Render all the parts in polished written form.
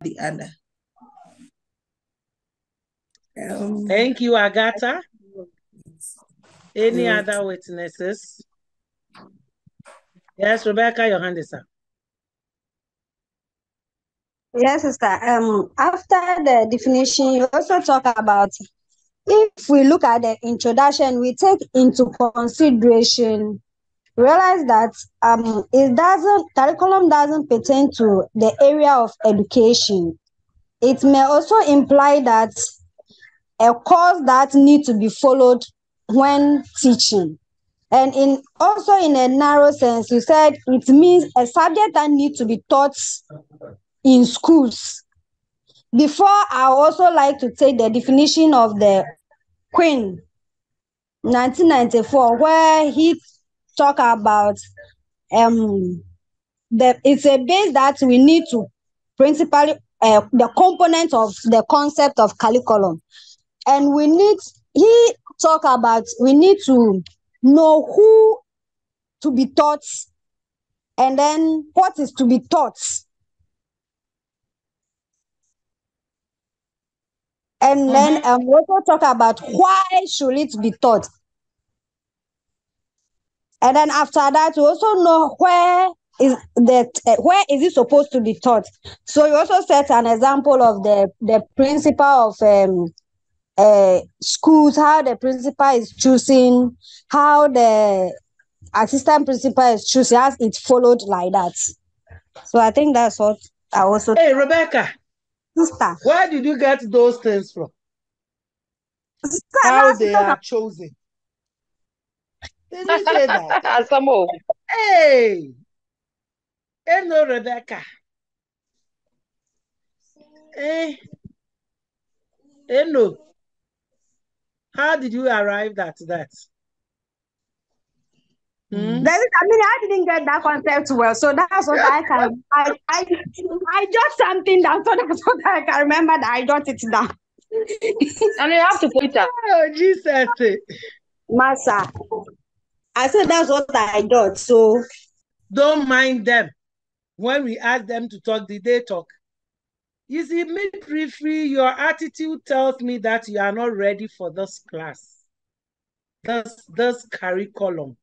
the other. Thank you, Agatha. Any other witnesses? Yes, Rebecca, your hand is up. Yes, sister. After the definition, you also talk about, if we look at the introduction, we take into consideration, realize that curriculum doesn't pertain to the area of education. It may also imply that a course that needs to be followed when teaching. And also in a narrow sense, you said it means a subject that needs to be taught in schools. Before, I also like to take the definition of the Queen, 1994, where he talk about it's a base that we need to principally the component of the concept of curriculum, and we need to know who to be taught, and then what is to be taught. And then we also talk about why should it be taught. And then after that, we also know where is it supposed to be taught. So you also set an example of the principal of schools, how the principal is choosing, how the assistant principal is choosing, as it followed like that. So I think that's what I also. Hey, Rebecca. Sister. Where did you get those things from? Sister, how they are chosen. Did you say that? Some more. Hey! Hello, Rebecca. Hey. Hello. How did you arrive at that? I didn't get that concept well, so that's what I can. I jot something down, so that's what I can remember that I jot it down. And you have to put it up. Oh, Jesus. Massa. I said that's what I jot, so. Don't mind them. When we ask them to talk, did they talk? You see, midwifery, your attitude tells me that you are not ready for this class, this curriculum.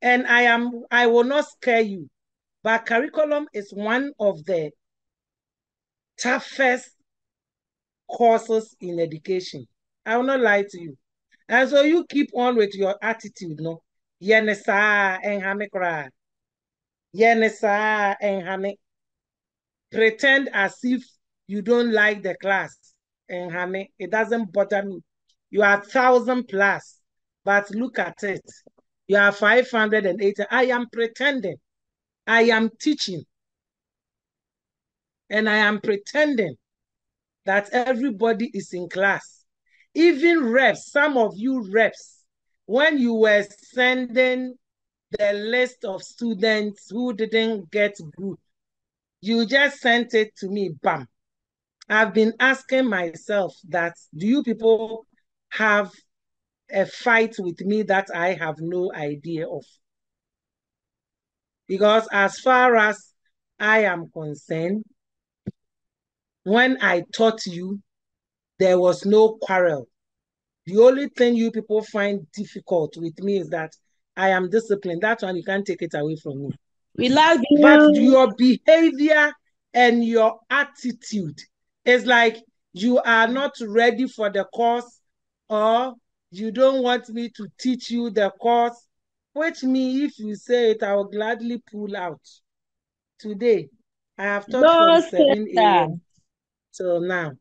And I will not scare you, but curriculum is one of the toughest courses in education. I will not lie to you. And so you keep on with your attitude, no? Yenesa enhamekra. Yenesa enhame. Pretend as if you don't like the class. Enhame. It doesn't bother me. You are 1,000 plus, but look at it. You are 580. I am pretending. I am teaching. And I am pretending that everybody is in class. Even reps, some of you reps, when you were sending the list of students who didn't get good, you just sent it to me, bam. I've been asking myself that, do you people have a fight with me that I have no idea of? Because as far as I am concerned, when I taught you, there was no quarrel. The only thing you people find difficult with me is that I am disciplined. That one, you can't take it away from me. We love you. But your behavior and your attitude is like you are not ready for the course, or you don't want me to teach you the course, which means if you say it, I will gladly pull out. Today, I have taught from 7 a.m. till now.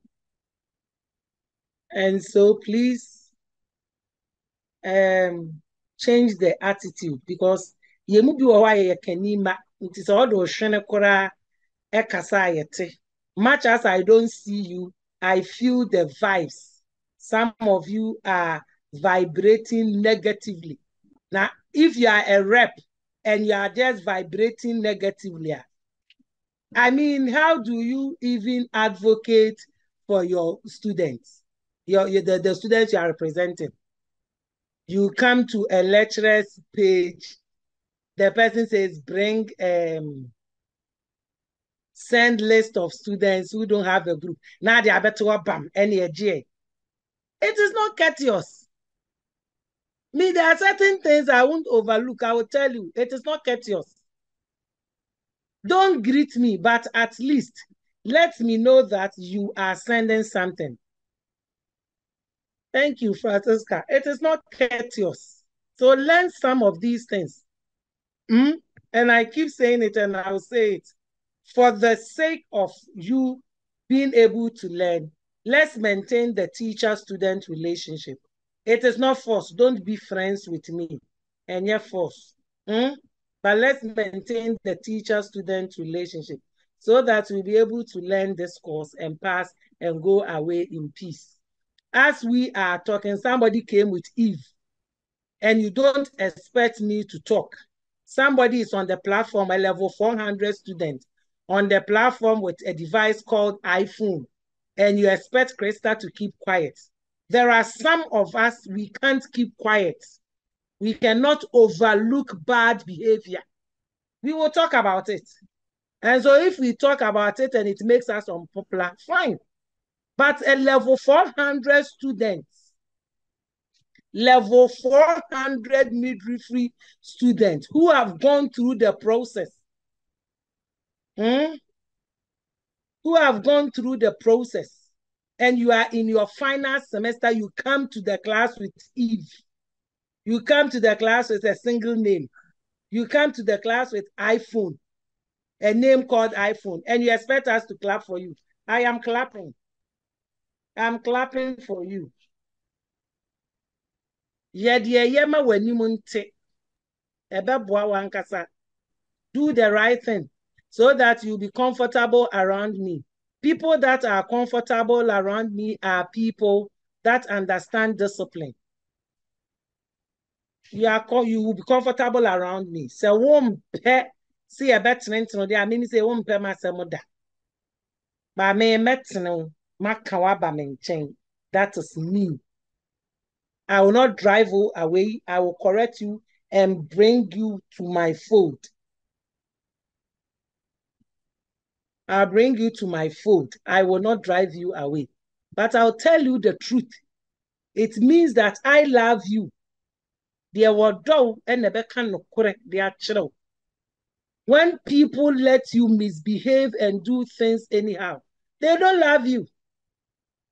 And so please change the attitude, because much as I don't see you, I feel the vibes. Some of you are vibrating negatively. Now, if you are a rep and you are just vibrating negatively, I mean, how do you even advocate for your students, the students you are representing? You come to a lecturer's page, the person says, bring send list of students who don't have a group. Now they are better bam any It is not courteous. Me, there are certain things I won't overlook. I will tell you, it is not courteous. Don't greet me, but at least let me know that you are sending something. Thank you, Francisca. It is not courteous. So learn some of these things. And I keep saying it and I'll say it. For the sake of you being able to learn, let's maintain the teacher-student relationship. It is not forced. Don't be friends with me. And yet force. But let's maintain the teacher-student relationship so that we'll be able to learn this course and pass and go away in peace. As we are talking, somebody came with Eve, and you don't expect me to talk. Somebody is on the platform, a level 400 student, on the platform with a device called iPhone, and you expect CHRISTA to keep quiet. There are some of us, we can't keep quiet. We cannot overlook bad behavior. We will talk about it. And so if we talk about it and it makes us unpopular, fine. But a level 400 students, level 400 midwifery students who have gone through the process, who have gone through the process, and you are in your final semester, you come to the class with Eve. You come to the class with a single name. You come to the class with iPhone, a name called iPhone, and you expect us to clap for you. I am clapping. I'm clapping for you. Do the right thing so that you'll be comfortable around me. People that are comfortable around me are people that understand discipline. You will be comfortable around me. So won't see a better I mean say won't pay my semoda. But me metno makawaba menchen. That is me. I will not drive you away. I will correct you and bring you to my fold. I'll bring you to my fold. I will not drive you away. But I'll tell you the truth. It means that I love you. When people let you misbehave and do things anyhow, they don't love you.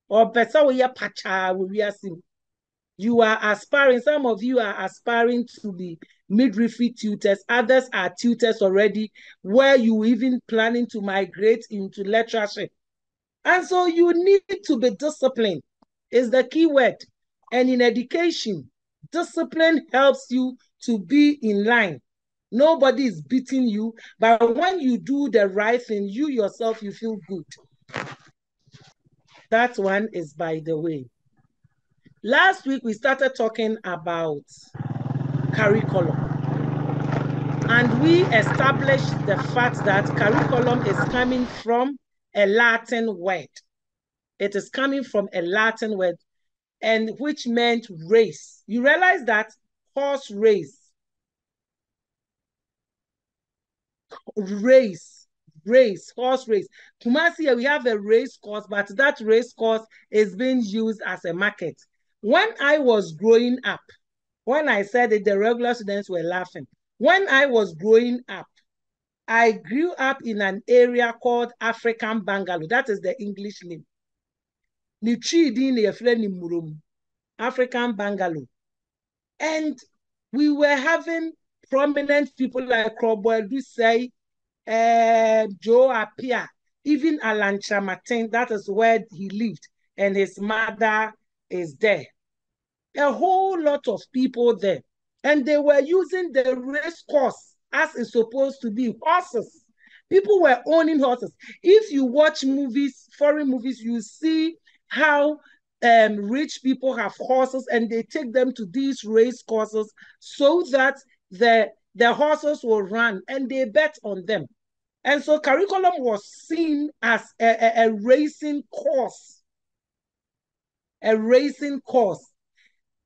Or better, you are aspiring, some of you are aspiring to be midwifery tutors, others are tutors already, where you even planning to migrate into lectureship. And so you need to be disciplined, is the key word. And in education, discipline helps you to be in line. Nobody is beating you, but when you do the right thing, you yourself, you feel good. That one is by the way. Last week, we started talking about curriculum. And we established the fact that curriculum is coming from a Latin word. It is coming from a Latin word, and which meant race. You realize that horse race, horse race. Kumasi, we have a race course, but that race course is being used as a market. When I was growing up, when I said it, the regular students were laughing. When I was growing up, I grew up in an area called African Bungalow. That is the English name. African Bungalow. And we were having prominent people like Cromwell, say, Joe Appiah, even Alan Chamatin, that is where he lived, and his mother is there. A whole lot of people there. And they were using the race course as it's supposed to be, horses. People were owning horses. If you watch movies, foreign movies, you see how rich people have horses and they take them to these race courses so that the horses will run and they bet on them. And so curriculum was seen as a racing course. A racing course.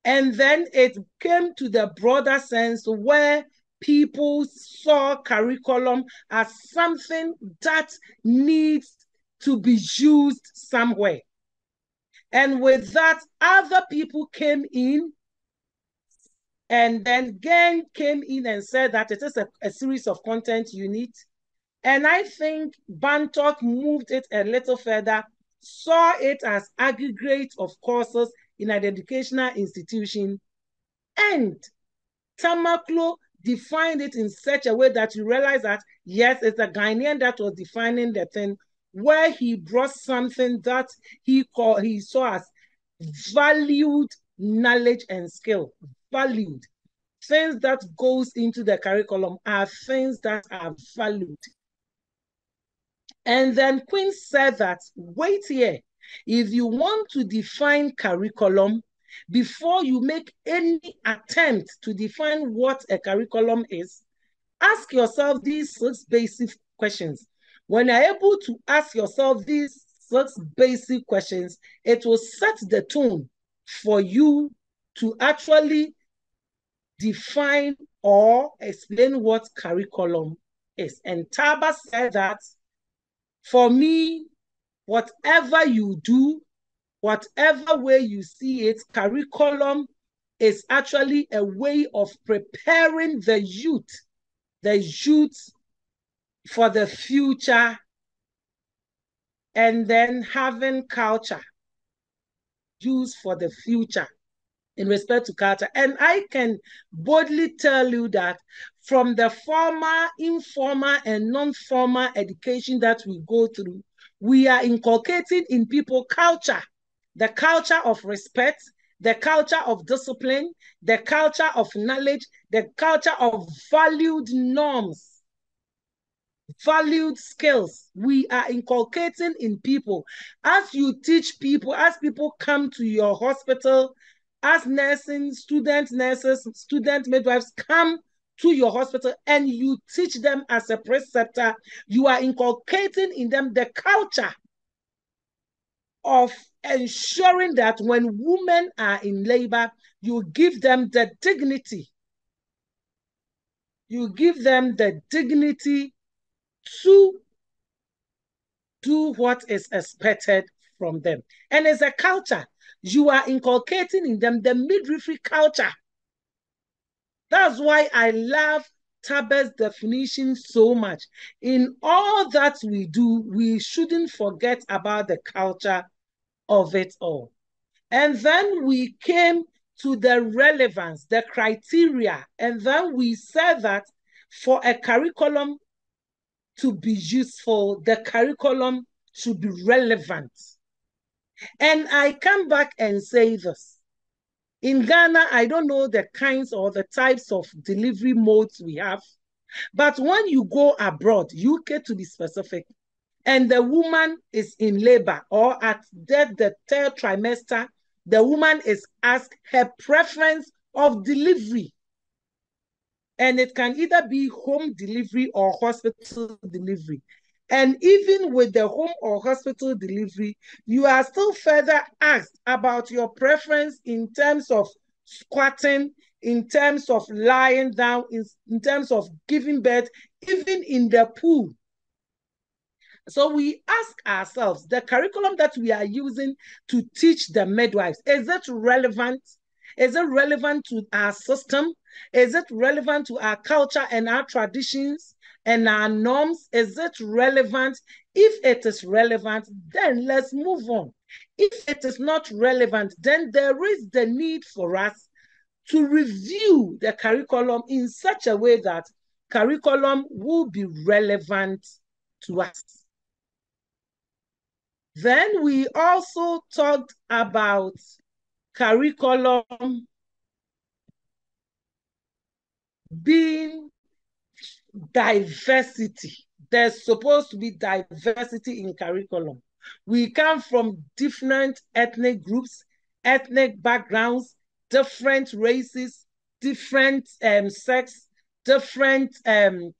And then it came to the broader sense where people saw curriculum as something that needs to be used somewhere. And with that, other people came in, and then again came in and said that it is a series of content unit. And I think Bantok moved it a little further, saw it as aggregate of courses in an educational institution, and Tamaklo defined it in such a way that you realize that, yes, it's a Ghanaian that was defining the thing, where he brought something that he saw as valued knowledge and skill. Valued. Things that goes into the curriculum are things that are valued. And then Queen said that, wait here, if you want to define curriculum, before you make any attempt to define what a curriculum is, ask yourself these 6 basic questions. When you're able to ask yourself these 6 basic questions, it will set the tone for you to actually define or explain what curriculum is. And Taba said that, for me, whatever you do, whatever way you see it, curriculum is actually a way of preparing the youth for the future, and then having culture used for the future in respect to culture. And I can boldly tell you that from the formal, informal, and non-formal education that we go through, we are inculcating in people culture, the culture of respect, the culture of discipline, the culture of knowledge, the culture of valued norms, valued skills. We are inculcating in people. As you teach people, as people come to your hospital, as nursing, nurses, student midwives come to your hospital, and you teach them as a preceptor, you are inculcating in them the culture of ensuring that when women are in labor, you give them the dignity. You give them the dignity to do what is expected from them. And as a culture, you are inculcating in them the midwifery culture. That's why I love Taba's definition so much. In all that we do, we shouldn't forget about the culture of it all. And then we came to the relevance, the criteria, and then we said that for a curriculum to be useful, the curriculum should be relevant. And I come back and say this. In Ghana, I don't know the kinds or the types of delivery modes we have, but when you go abroad, UK to be specific, and the woman is in labor or at the 3rd trimester, the woman is asked her preference of delivery. And it can either be home delivery or hospital delivery. And even with the home or hospital delivery, you are still further asked about your preference in terms of squatting, in terms of lying down, in terms of giving birth, even in the pool. So we ask ourselves, the curriculum that we are using to teach the midwives, is it relevant? Is it relevant to our system? Is it relevant to our culture and our traditions and our norms? Is it relevant? If it is relevant, then let's move on. If it is not relevant, then there is the need for us to review the curriculum in such a way that curriculum will be relevant to us. Then we also talked about curriculum being diversity. There's supposed to be diversity in curriculum. We come from different ethnic groups, ethnic backgrounds, different races, different sex, different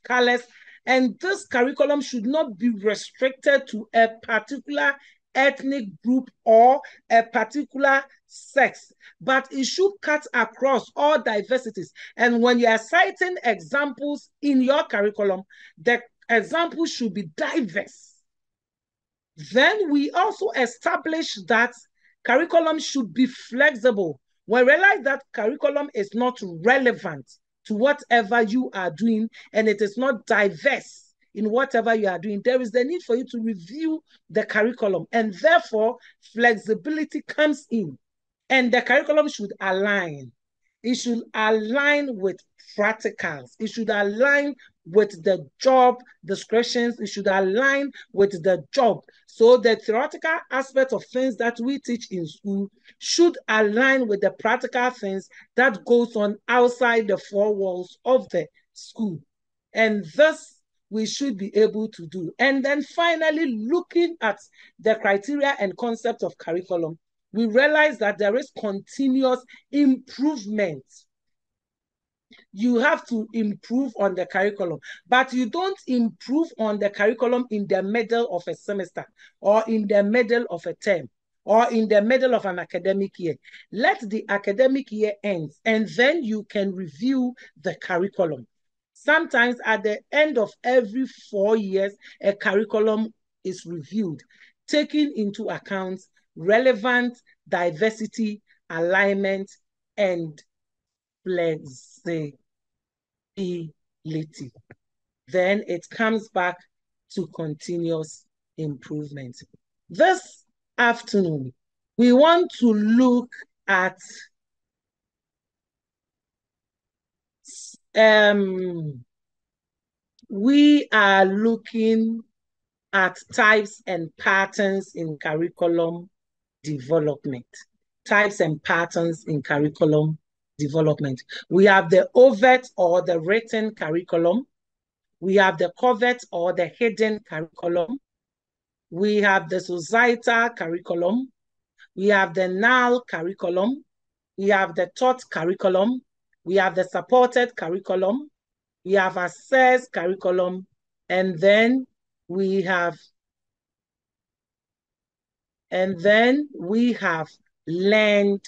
colors. And this curriculum should not be restricted to a particular ethnic group or a particular sex, but it should cut across all diversities. And when you are citing examples in your curriculum, the examples should be diverse. Then we also establish that curriculum should be flexible. We realize that curriculum is not relevant to whatever you are doing, and it is not diverse in whatever you are doing. There is the need for you to review the curriculum, and therefore flexibility comes in, and the curriculum should align. It should align with practicals. It should align with the job descriptions. It should align with the job. So the theoretical aspect of things that we teach in school should align with the practical things that goes on outside the four walls of the school. And thus, we should be able to do. And then finally, looking at the criteria and concept of curriculum, we realize that there is continuous improvement. You have to improve on the curriculum, but you don't improve on the curriculum in the middle of a semester or in the middle of a term or in the middle of an academic year. Let the academic year end, and then you can review the curriculum. Sometimes at the end of every 4 years, a curriculum is reviewed, taking into account relevant diversity, alignment, and flexibility. Then it comes back to continuous improvement. This afternoon, we want to look at we are looking at types and patterns in curriculum development. Types and patterns in curriculum development. We have the overt or the written curriculum. We have the covert or the hidden curriculum. We have the societal curriculum. We have the null curriculum. We have the taught curriculum. We have the supported curriculum. We have assessed curriculum. And then we have learned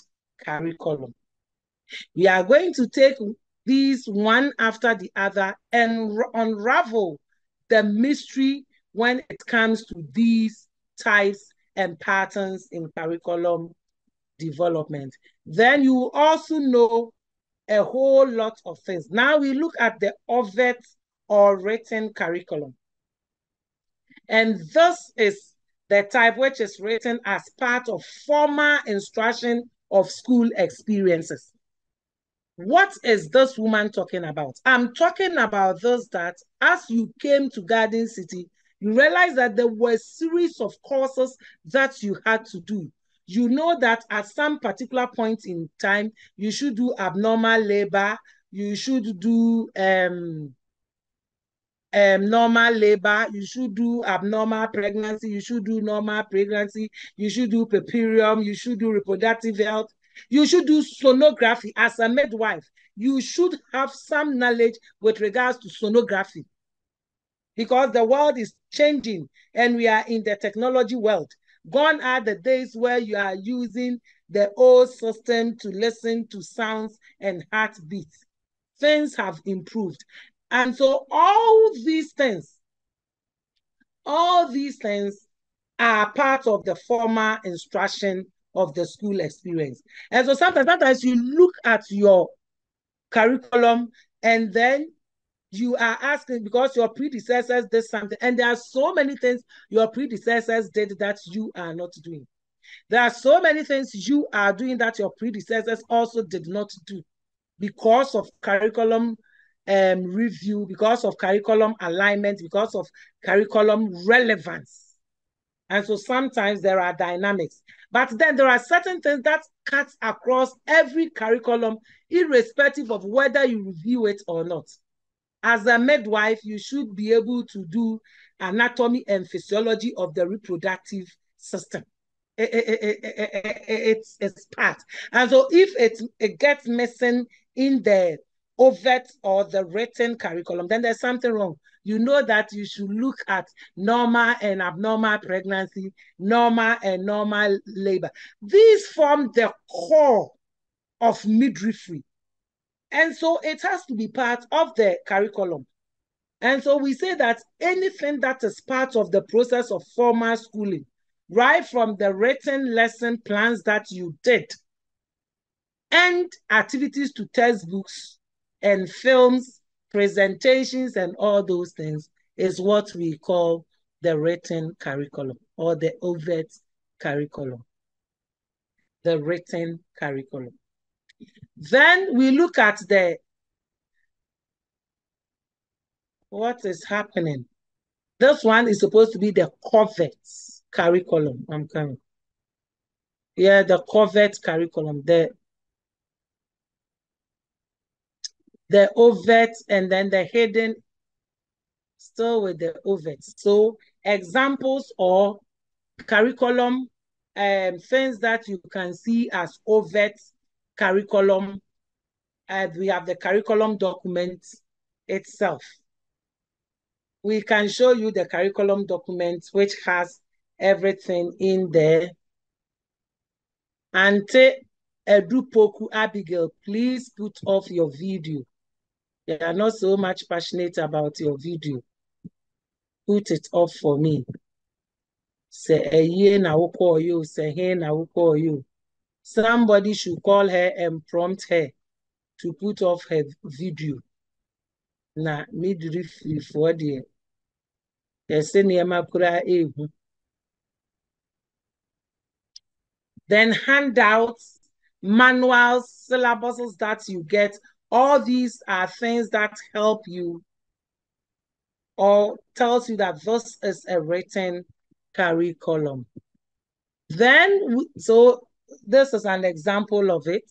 curriculum. We are going to take these one after the other and unravel the mystery when it comes to these types and patterns in curriculum development. Then you will also know a whole lot of things. Now we look at the overt or written curriculum. And this is the type which is written as part of formal instruction of school experiences. What is this woman talking about? I'm talking about this, that as you came to Garden City, you realize that there were a series of courses that you had to do. You know that at some particular point in time, you should do abnormal labor, you should do normal labor, you should do abnormal pregnancy, you should do normal pregnancy, you should do puerperium, you should do reproductive health, you should do sonography. As a midwife, you should have some knowledge with regards to sonography, because the world is changing and we are in the technology world. Gone are the days where you are using the old system to listen to sounds and heartbeats. Things have improved. And so all these things are part of the formal instruction of the school experience. And so sometimes you look at your curriculum and then you are asking, because your predecessors did something, and there are so many things your predecessors did that you are not doing. There are so many things you are doing that your predecessors also did not do, because of curriculum review, because of curriculum alignment, because of curriculum relevance. And so sometimes there are dynamics, but then there are certain things that cut across every curriculum, irrespective of whether you review it or not. As a midwife, you should be able to do anatomy and physiology of the reproductive system. It's part. And so if it gets missing in the overt or the written curriculum, then there's something wrong. You know that you should look at normal and abnormal pregnancy, normal and normal labor. These form the core of midwifery. And so it has to be part of the curriculum. And so we say that anything that is part of the process of formal schooling, right from the written lesson plans that you did, and activities to textbooks and films, presentations, and all those things, is what we call the written curriculum or the overt curriculum. The written curriculum. Then we look at what is happening. This one is supposed to be the covert curriculum. I'm coming. Yeah, the covert curriculum. The overt and then the hidden, still with the overt. So examples or curriculum, things that you can see as overt curriculum. We have the curriculum document itself. We can show you the curriculum document, which has everything in there. Ante Edupoku Abigail, please put off your video. You are not so much passionate about your video. Put it off for me. Say a year now will call you, say hey now will call you. Somebody should call her and prompt her to put off her video. Na midwifery for the then handouts, manuals, syllabuses that you get. All these are things that help you or tells you that this is a written curriculum. Then, so this is an example of it.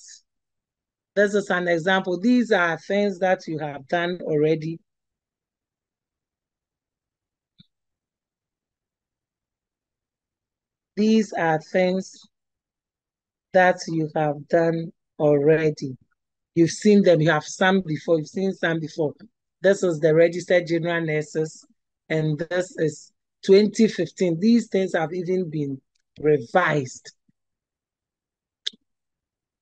This is an example. These are things that you have done already. These are things that you have done already. You've seen them, you have some before, you've seen some before. This is the registered general nurses, and this is 2015. These things have even been revised.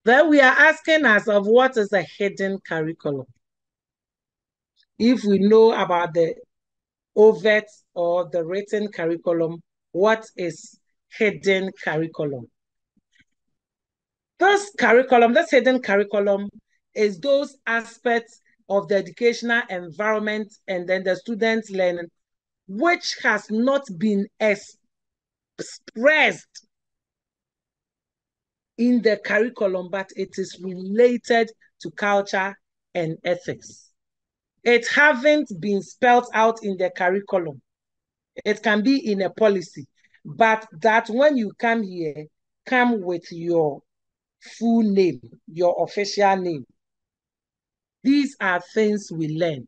Then we are asking ourselves, what is a hidden curriculum? If we know about the overt or the written curriculum, what is hidden curriculum? This curriculum, this hidden curriculum, is those aspects of the educational environment and then the students' learning, which has not been expressed in the curriculum, but it is related to culture and ethics. It haven't been spelled out in the curriculum. It can be in a policy, but that when you come here, come with your full name, your official name. These are things we learn.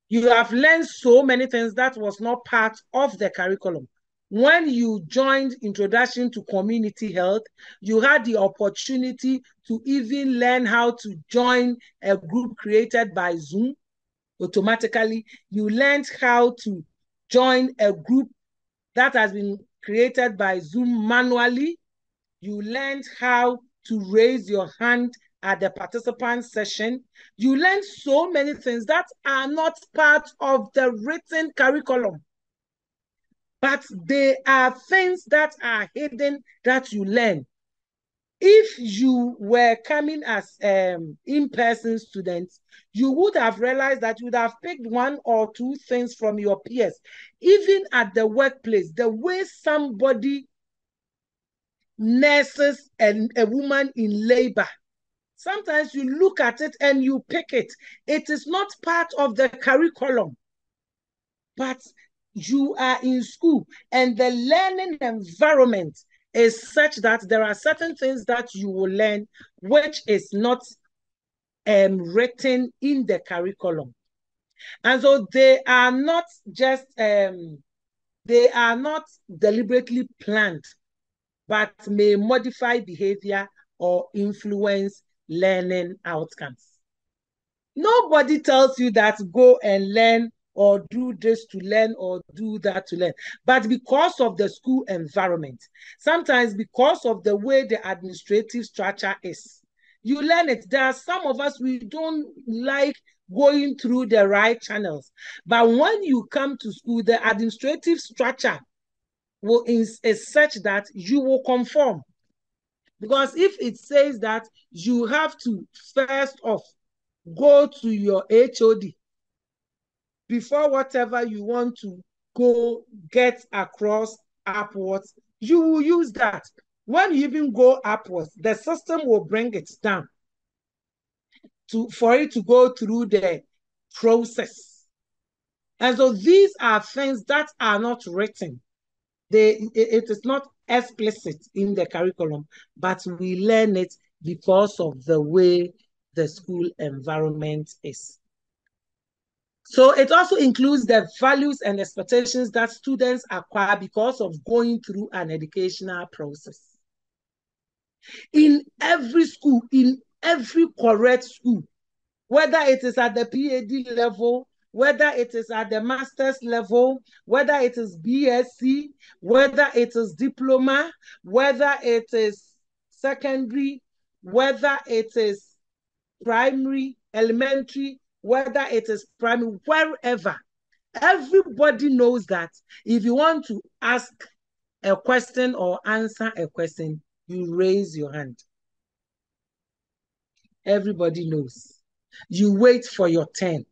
You have learned so many things that was not part of the curriculum. When you joined Introduction to Community Health, you had the opportunity to even learn how to join a group created by Zoom automatically. You learned how to join a group that has been created by Zoom manually. You learned how to raise your hand at the participant session. You learned so many things that are not part of the written curriculum, but they are things that are hidden that you learn. If you were coming as in-person students, you would have realized that you would have picked one or two things from your peers. Even at the workplace, the way somebody nurses and a woman in labor, sometimes you look at it and you pick it. It is not part of the curriculum, but you are in school and the learning environment is such that there are certain things that you will learn which is not written in the curriculum. And so they are not just, they are not deliberately planned, but may modify behavior or influence learning outcomes. Nobody tells you that go and learn or do this to learn or do that to learn. But because of the school environment, sometimes because of the way the administrative structure is, you learn it. There are some of us, we don't like going through the right channels. But when you come to school, the administrative structure is such that you will conform. Because if it says that you have to first off go to your HOD before whatever you want to go get across upwards, you will use that. When you even go upwards, the system will bring it down for it to go through the process. And so these are things that are not written. It is not explicit in the curriculum, but we learn it because of the way the school environment is. So it also includes the values and expectations that students acquire because of going through an educational process. In every school, in every correct school, whether it is at the PhD level, whether it is at the master's level, whether it is BSc, whether it is diploma, whether it is secondary, whether it is primary, elementary, whether it is primary, wherever, everybody knows that if you want to ask a question or answer a question, you raise your hand. Everybody knows. You wait for your turn.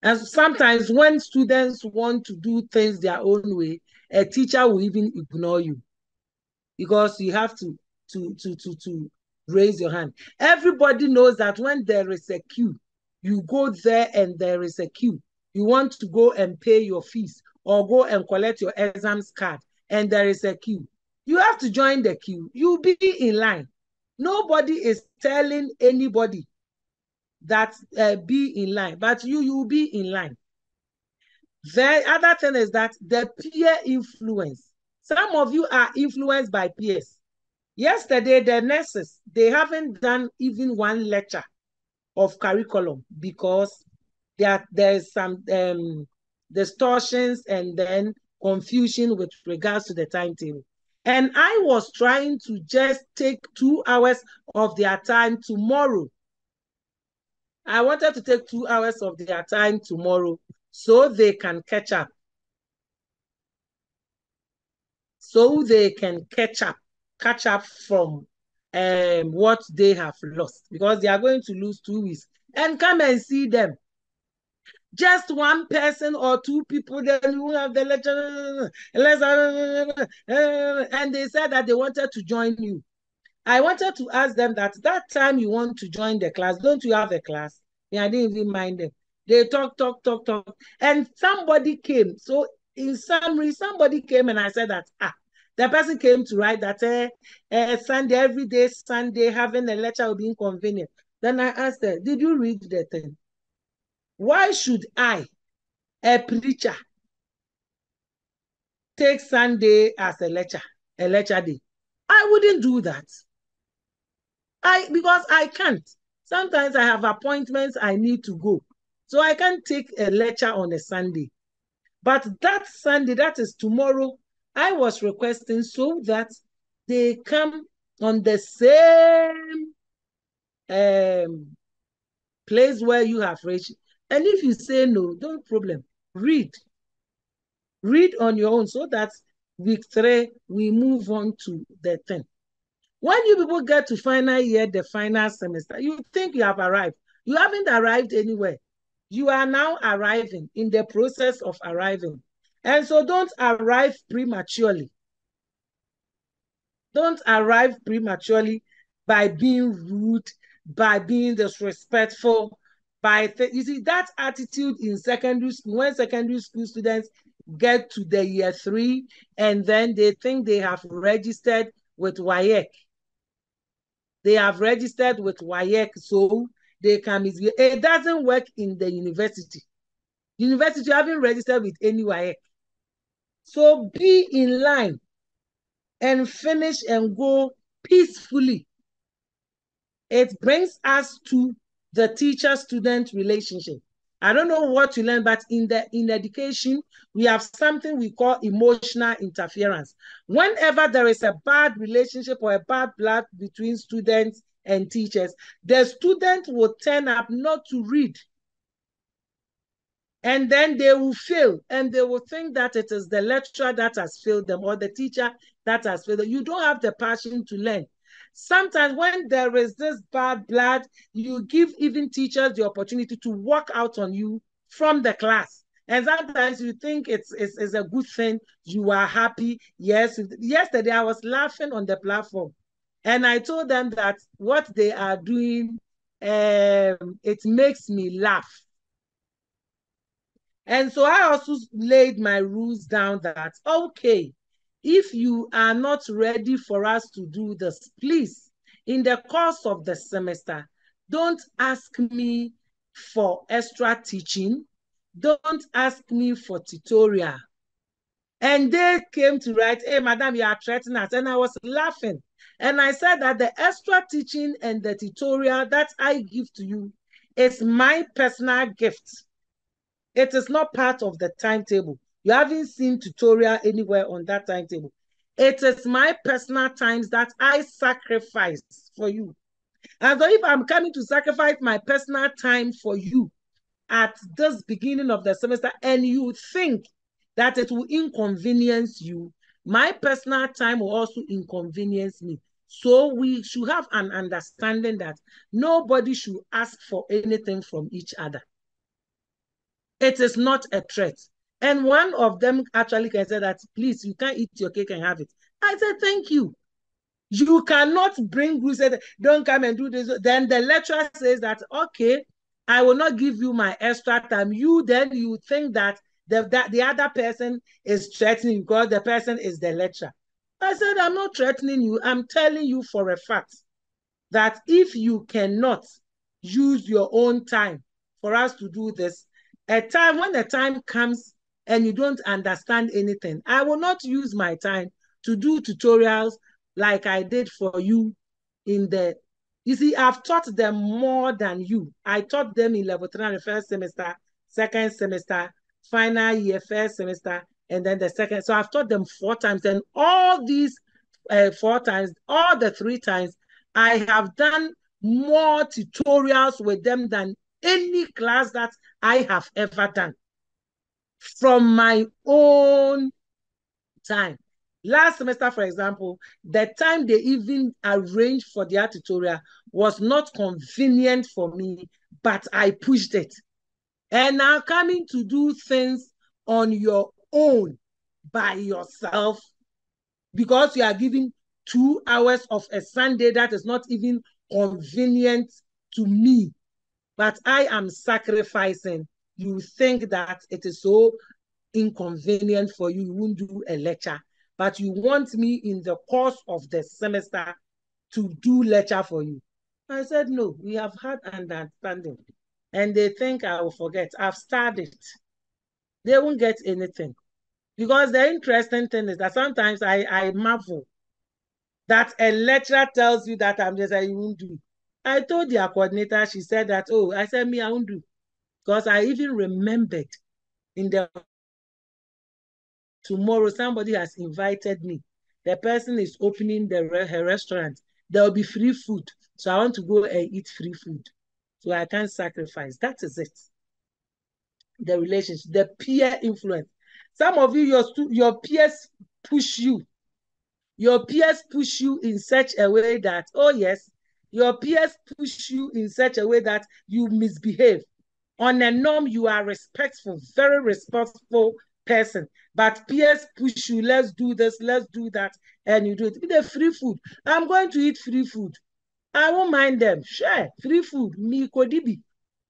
And sometimes when students want to do things their own way, a teacher will even ignore you because you have to raise your hand. Everybody knows that when there is a queue, you go there and there is a queue. You want to go and pay your fees or go and collect your exams card and there is a queue. You have to join the queue. You'll be in line. Nobody is telling anybody that be in line, but you will be in line. The other thing is that the peer influence. Some of you are influenced by peers. Yesterday, the nurses, they haven't done even one lecture of curriculum because there's some distortions and then confusion with regards to the timetable. And I was trying to just take 2 hours of their time tomorrow. I wanted to take 2 hours of their time tomorrow so they can catch up. So they can catch up from what they have lost, because they are going to lose 2 weeks. And come and see them. Just one person or 2 people, then you have the lecture. And they said that they wanted to join you. I wanted to ask them that time you want to join the class, don't you have a class? Yeah, I didn't even mind them. They talk. And somebody came. So in summary, somebody came and I said that, the person came to write that Sunday, every day, Sunday, having a lecture will be inconvenient. Then I asked her, did you read the thing? Why should I, a preacher, take Sunday as a lecture day? I wouldn't do that. Because I can't. Sometimes I have appointments I need to go. So I can't take a lecture on a Sunday. But that Sunday, that is tomorrow, I was requesting so that they come on the same place where you have reached. And if you say no, don't problem. Read on your own so that week 3, we move on to the 10th. When you people get to final year, the final semester, you think you have arrived. You haven't arrived anywhere. You are now arriving, in the process of arriving. And so don't arrive prematurely. Don't arrive prematurely by being rude, by being disrespectful, you see, that attitude in secondary school, when secondary school students get to the year 3 and then they think they have registered with WAEC. They have registered with WAEC, so they can misbehave. It doesn't work in the university. University, you haven't registered with any WAEC. So be in line and finish and go peacefully. It brings us to the teacher-student relationship. I don't know what you learn, but in education, we have something we call emotional interference. Whenever there is a bad relationship or a bad blood between students and teachers, the student will turn up not to read. And then they will fail, and they will think that it is the lecturer that has failed them or the teacher that has failed them. You don't have the passion to learn. Sometimes when there is this bad blood, you give even teachers the opportunity to walk out on you from the class. And sometimes you think it's a good thing. You are happy. Yes. Yesterday, I was laughing on the platform. And I told them that what they are doing, it makes me laugh. And so I also laid my rules down that, okay, if you are not ready for us to do this, please, in the course of the semester, don't ask me for extra teaching. Don't ask me for tutorial. And they came to write, hey, madam, you are threatening us. And I was laughing. And I said that the extra teaching and the tutorial that I give to you is my personal gift. It is not part of the timetable. You haven't seen tutorial anywhere on that timetable. It is my personal times that I sacrifice for you. And so if I'm coming to sacrifice my personal time for you at this beginning of the semester and you think that it will inconvenience you, my personal time will also inconvenience me. So we should have an understanding that nobody should ask for anything from each other. It is not a threat. And one of them actually can say that, please, you can't eat your cake and have it. I said, thank you. You cannot bring rules, don't come and do this. Then the lecturer says that, okay, I will not give you my extra time. You think that the other person is threatening you because the person is the lecturer. I said, I'm not threatening you. I'm telling you for a fact that if you cannot use your own time for us to do this, when the time comes and you don't understand anything, I will not use my time to do tutorials like I did for you you see, I've taught them more than you. I taught them in level 3 the first semester, second semester, final year, first semester, and then the second. So I've taught them 4 times, and all these 4 times, all the 3 times, I have done more tutorials with them than any class that I have ever done from my own time. Last semester, for example, the time they even arranged for their tutorial was not convenient for me, but I pushed it. And now coming to do things on your own by yourself because you are giving 2 hours of a Sunday that is not even convenient to me, but I am sacrificing. You think that it is so inconvenient for you, you won't do a lecture, but you want me in the course of the semester to do lecture for you. I said, no, we have had understanding. And they think I will forget. I've started. They won't get anything. Because the interesting thing is that sometimes I marvel that a lecturer tells you that I'm just saying you won't do. I told their coordinator, she said that, oh, I said, me, I won't do. Because I even remembered in the tomorrow, somebody has invited me. The person is opening her restaurant. There will be free food. So I want to go and eat free food. So I can't sacrifice. That is it. The relationship, the peer influence. Some of you, your peers push you. Your peers push you in such a way that, oh yes, your peers push you in such a way that you misbehave. On a norm, you are respectful, very respectful person. But peers push you, let's do this, let's do that, and you do it. With the free food, I'm going to eat free food. I won't mind them. Sure, free food. Me kodibi.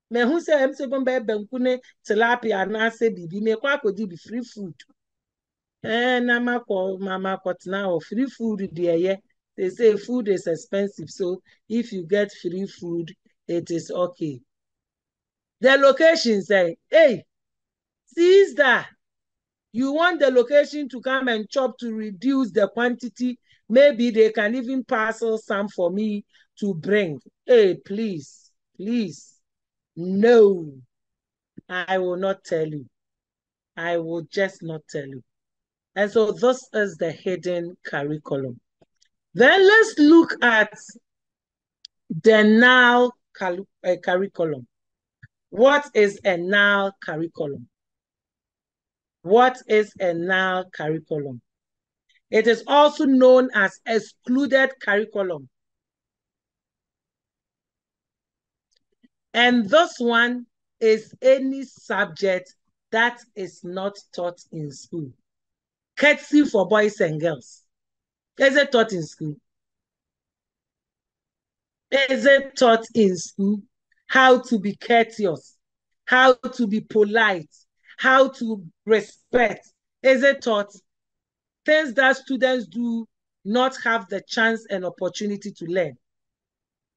Me who say I'm saying benkune tilapia na se bibi. Me kwa kodibi free food. Mama now free food there. They say food is expensive, so if you get free food, it is okay. The location say, hey, sister, you want the location to come and chop to reduce the quantity. Maybe they can even parcel some for me to bring. Hey, please, please. No, I will not tell you. I will just not tell you. And so this is the hidden curriculum. Then let's look at the null curriculum. What is a null curriculum? What is a null curriculum? It is also known as excluded curriculum. And this one is any subject that is not taught in school. Courtesy for boys and girls. Is it taught in school? Is it taught in school? How to be courteous, how to be polite, how to respect. Is it taught? Things that students do not have the chance and opportunity to learn.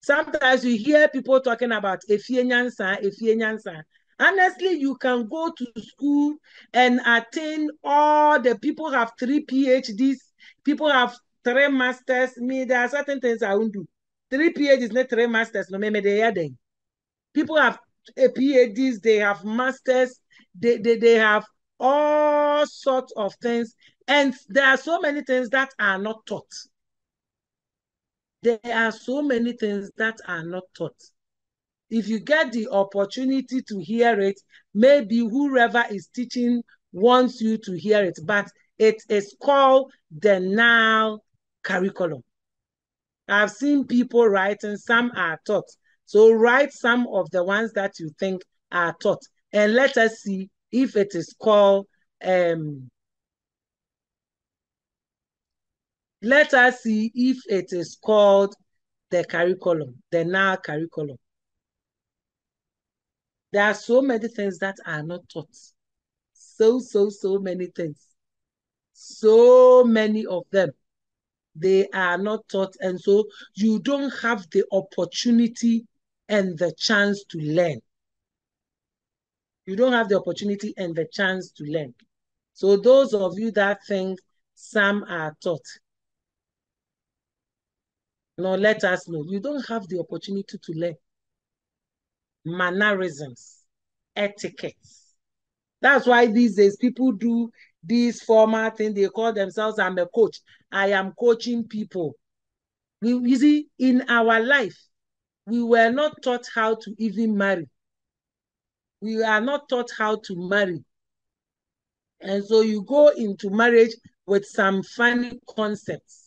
Sometimes we hear people talking about efie nyansa. Honestly, you can go to school and attain all the people have 3 PhDs, people have 3 masters. Me, there are certain things I won't do. 3 PhDs, not 3 masters, no, maybe they are there. People have PhDs, they have masters, they have all sorts of things. And there are so many things that are not taught. There are so many things that are not taught. If you get the opportunity to hear it, maybe whoever is teaching wants you to hear it, but it is called the null curriculum. I've seen people writing, some are taught. So write some of the ones that you think are taught, and let us see if it is called, let us see if it is called the curriculum, the null curriculum. There are so many things that are not taught. So many things. So many of them. They are not taught, and so you don't have the opportunity and the chance to learn. You don't have the opportunity and the chance to learn. So those of you that think some are taught, no, let us know. You don't have the opportunity to learn. Mannerisms, etiquettes. That's why these days people do this formal thing. They call themselves, I'm a coach. I am coaching people. You see, in our life, we were not taught how to even marry. We are not taught how to marry. And so you go into marriage with some funny concepts.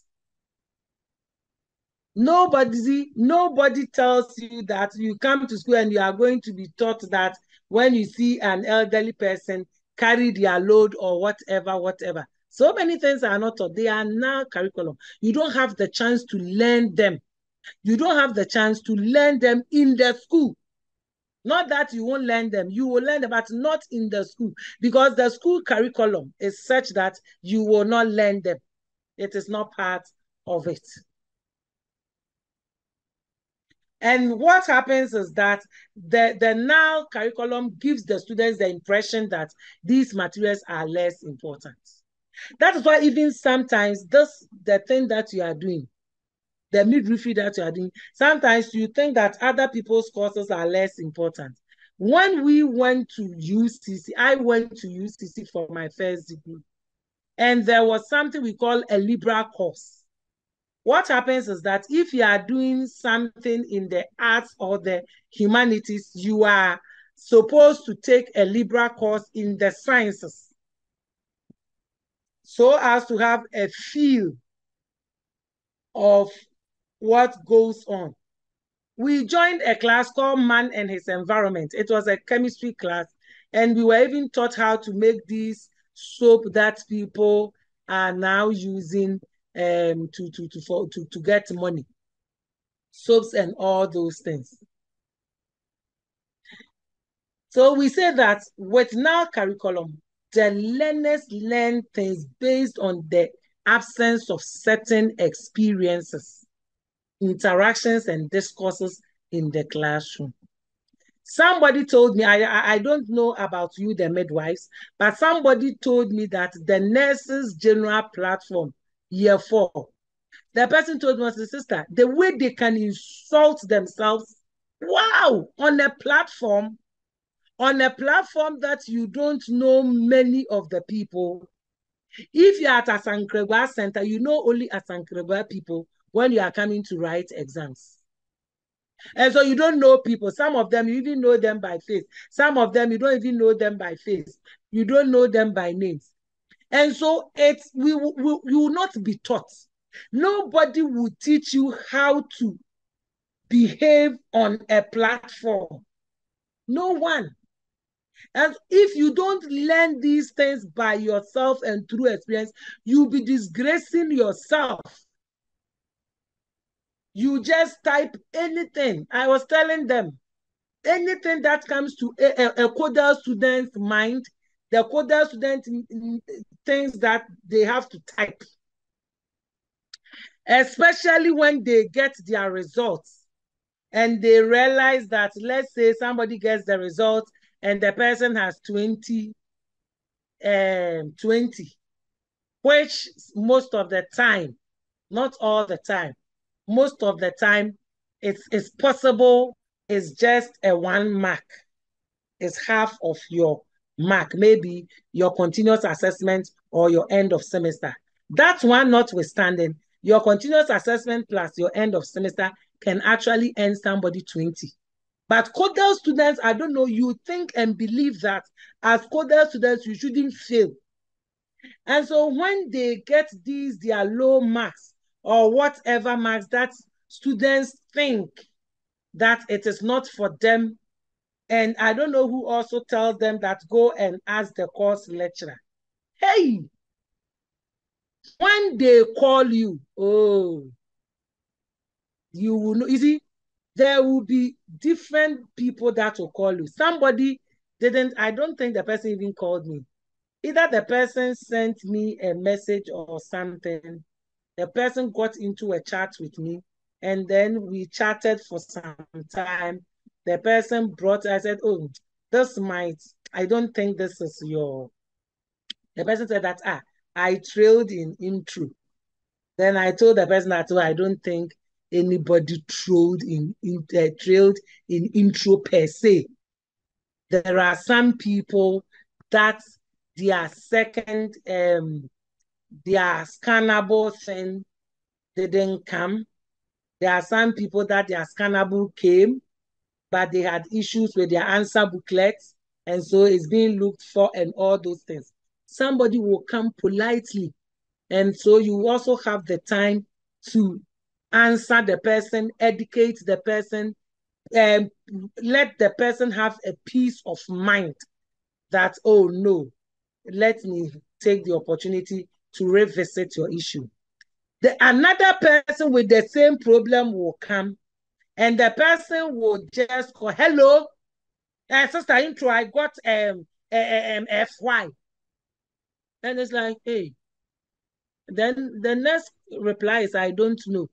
Nobody tells you that you come to school and you are going to be taught that when you see an elderly person, carry their load or whatever. So many things are not taught. They are now curriculum. You don't have the chance to learn them. You don't have the chance to learn them in the school. Not that you won't learn them. You will learn them, but not in the school. Because the school curriculum is such that you will not learn them. It is not part of it. And what happens is that the now curriculum gives the students the impression that these materials are less important. That is why even sometimes the thing that you are doing, the midwifery that you are doing, sometimes you think that other people's courses are less important. When we went to UCC, I went to UCC for my first degree, and there was something we call a liberal course. What happens is that if you are doing something in the arts or the humanities, you are supposed to take a liberal course in the sciences so as to have a feel of what goes on. We joined a class called Man and His Environment. It was a chemistry class, and we were even taught how to make this soap that people are now using to get money. Soaps and all those things. So we say that with now curriculum, the learners learn things based on the absence of certain experiences, interactions, and discourses in the classroom. Somebody told me, I don't know about you, the midwives, but somebody told me that the nurses general platform, year 4, the person told me, sister, the way they can insult themselves Wow, on a platform that you don't know many of the people. If you're at Asankregwa Center, you know only Asankregwa people when you are coming to write exams. And so you don't know people. Some of them, you even know them by face. Some of them, you don't even know them by face. You don't know them by names. And so you will not be taught. Nobody will teach you how to behave on a platform. No one. And if you don't learn these things by yourself and through experience, you'll be disgracing yourself. You just type anything. I was telling them, anything that comes to a CODeL student's mind, the CODeL student thinks that they have to type. Especially when they get their results and they realize that, let's say somebody gets the results and the person has 20, which most of the time, not all the time, most of the time, it's possible it's just a 1 mark. It's half of your mark, maybe your continuous assessment or your end of semester. That one notwithstanding, your continuous assessment plus your end of semester can actually earn somebody 20. But CODeL students, I don't know, you think and believe that as CODeL students, you shouldn't fail. And so when they get their low marks or whatever marks, that students think that it is not for them. And I don't know who also tells them that go and ask the course lecturer. Hey, when they call you, oh, you will know. You see, there will be different people that will call you. Somebody didn't, I don't think the person even called me. Either the person sent me a message or something. The person got into a chat with me and then we chatted for some time. The person brought, I said, oh, I don't think this is your, the person said that, I trailed in intro. Then I told the person that, I don't think anybody trailed in intro per se. There are some people that their second, their scannable thing didn't come. There are some people that their scannable came, but they had issues with their answer booklets, and so it's being looked for and all those things. Somebody will come politely, and so you also have the time to answer the person, educate the person, let the person have a peace of mind that, oh no, let me take the opportunity to revisit your issue. Another person with the same problem will come, and the person will just go, hello, sister intro, I got FY. And it's like, hey. Then the next reply is, I don't know.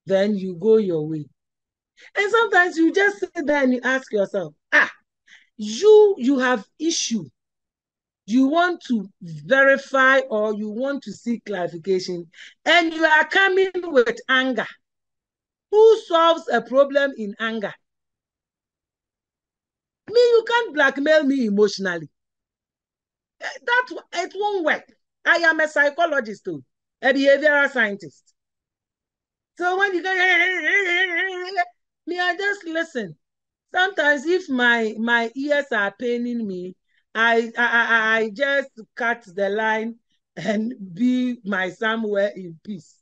Then you go your way. And sometimes you just sit there and you ask yourself, you have issue. You want to verify or you want to seek clarification, and you are coming with anger. Who solves a problem in anger? Me, you can't blackmail me emotionally. It won't work. I am a psychologist too, a behavioral scientist. So when you go, me, I just listen. Sometimes if my ears are paining me, I just cut the line and be my somewhere in peace.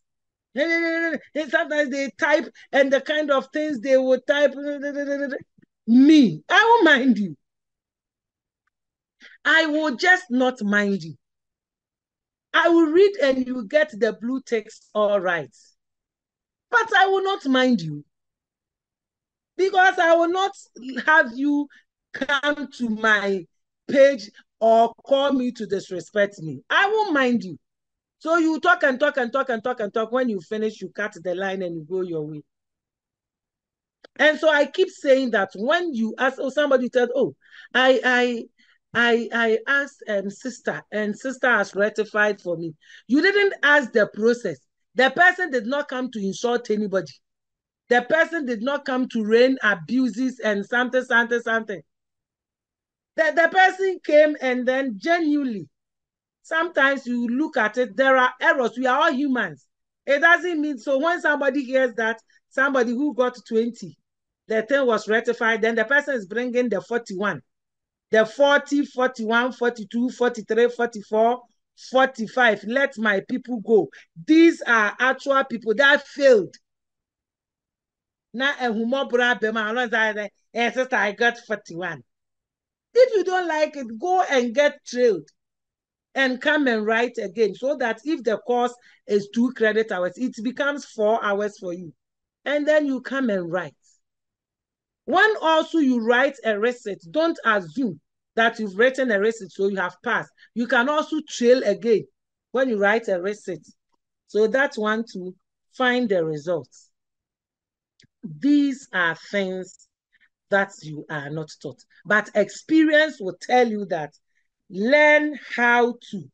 And sometimes they type and the kind of things they would type. Me, I won't mind you. I will just not mind you. I will read and you get the blue text all right. But I will not mind you. Because I will not have you come to my page or call me to disrespect me. I won't mind you. So you talk and talk and talk and talk and talk. When you finish, you cut the line and you go your way. And so I keep saying that when you ask, somebody said, oh, I asked sister, and sister has rectified for me. You didn't ask the process. The person did not come to insult anybody. The person did not come to rain abuses and something. The person came and then genuinely, sometimes you look at it, there are errors. We are all humans. It doesn't mean, so when somebody hears that somebody who got 20, the thing was rectified, then the person is bringing the 41, the 40, 41, 42, 43, 44, 45. Let my people go. These are actual people that failed. Now, sister, I got 41. If you don't like it, go and get trailed and come and write again, so that if the course is 2 credit hours, it becomes 4 hours for you. And then you come and write. When also you write a receipt, don't assume that you've written a receipt so you have passed. You can also trail again when you write a receipt. So that's one to find the results. These are things that you are not taught. But experience will tell you that learn how to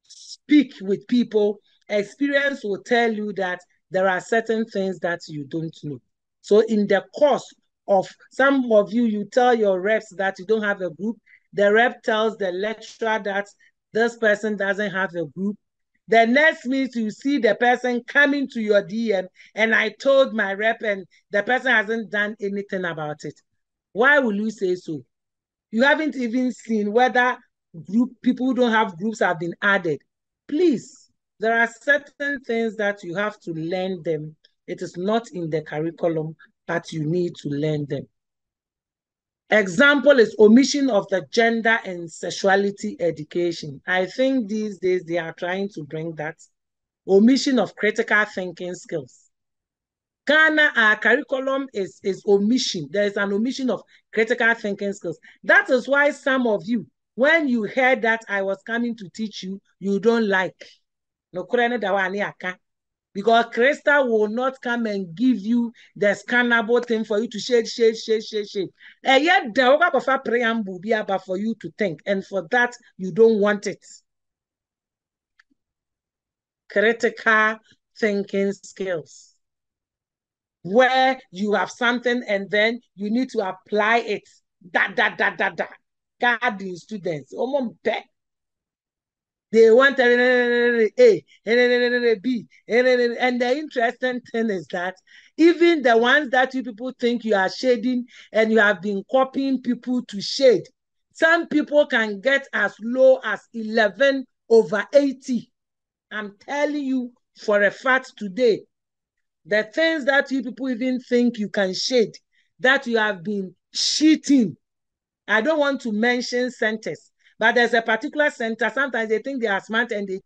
speak with people. Experience will tell you that there are certain things that you don't know. So in the course of some of you, you tell your reps that you don't have a group. The rep tells the lecturer that this person doesn't have a group. The next minute you see the person coming to your DM, and I told my rep and the person hasn't done anything about it. Why will you say so? You haven't even seen whether people who don't have groups have been added. Please, there are certain things that you have to learn them. It is not in the curriculum, but you need to learn them. Example is omission of the gender and sexuality education. I think these days they are trying to bring that. Omission of critical thinking skills. Ghana, our curriculum is omission. There is an omission of critical thinking skills. That is why some of you, when you heard that I was coming to teach you, you don't like. Because CHRISTA will not come and give you the scannable thing for you to shade. And yet, the preamble be about for you to think. And for that, you don't want it. Critical thinking skills, where you have something and then you need to apply it. Guiding students. They want A, B. And the interesting thing is that even the ones that you people think you are shading and you have been copying people to shade, some people can get as low as 11/80. I'm telling you for a fact today, the things that you people even think you can shade, that you have been cheating. I don't want to mention centers, but there's a particular center. Sometimes they think they are smart and they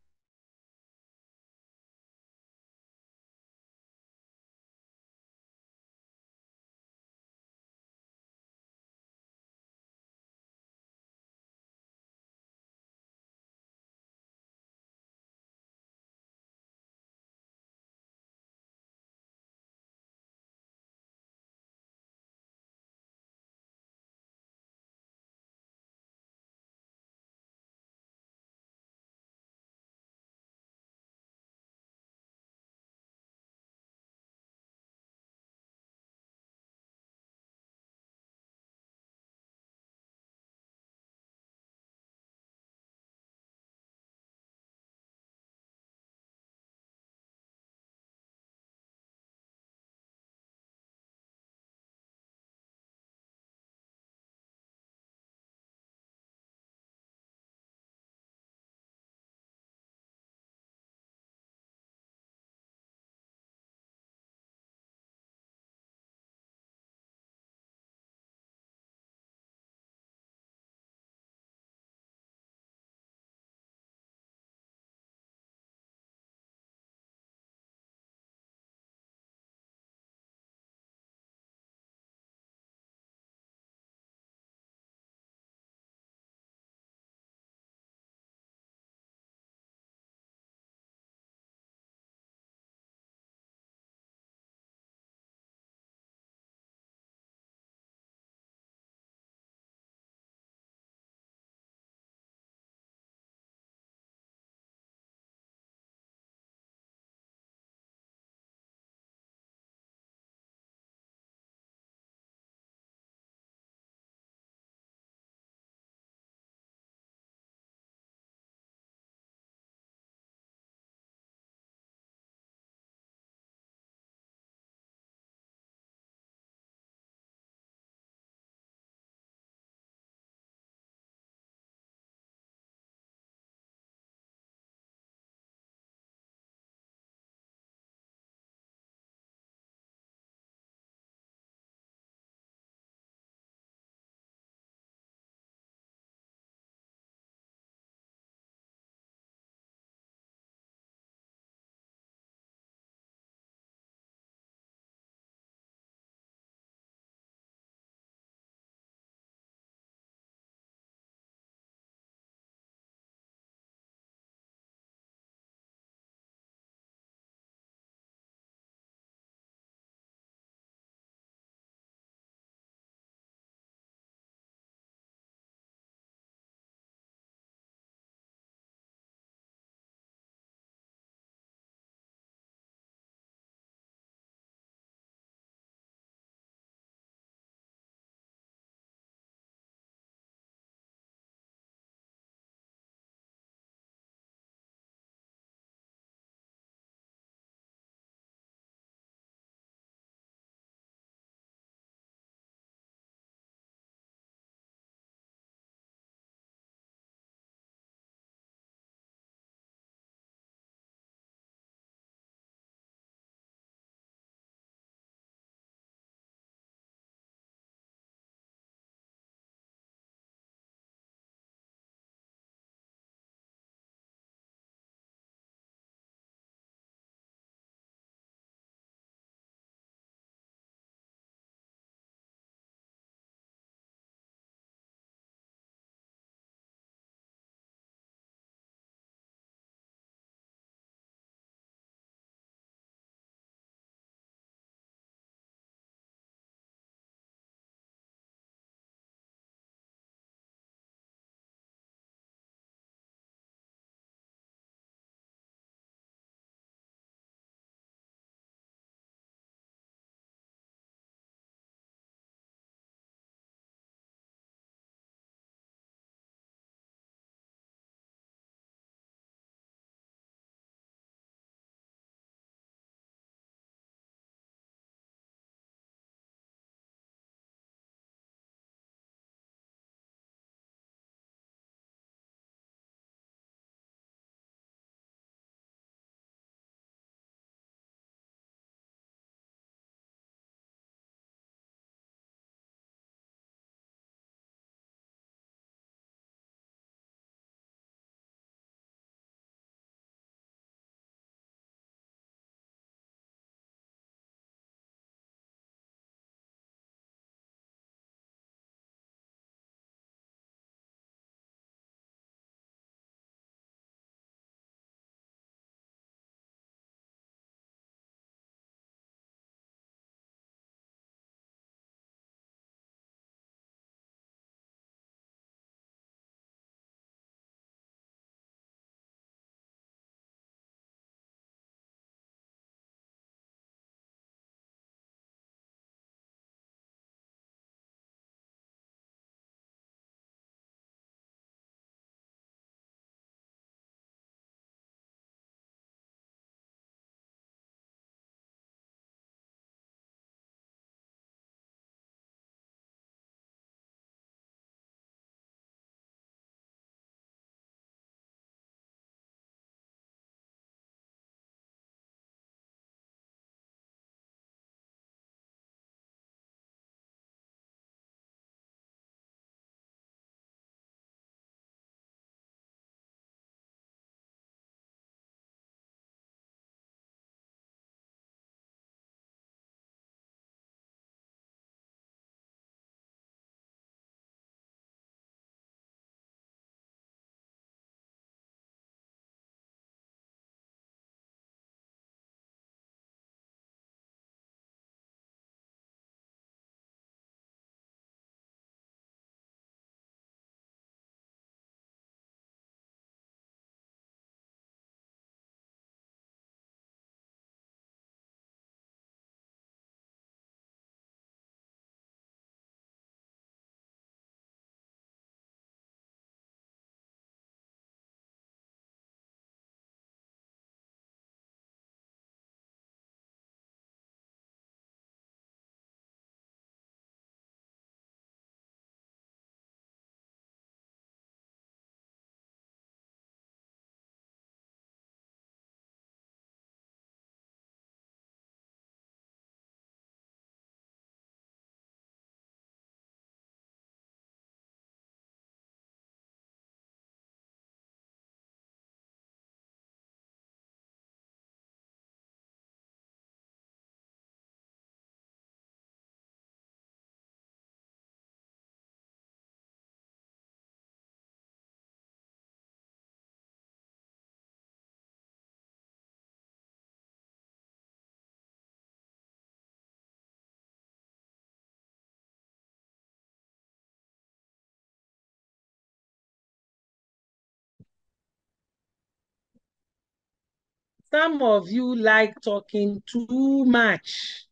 Some of you like talking too much.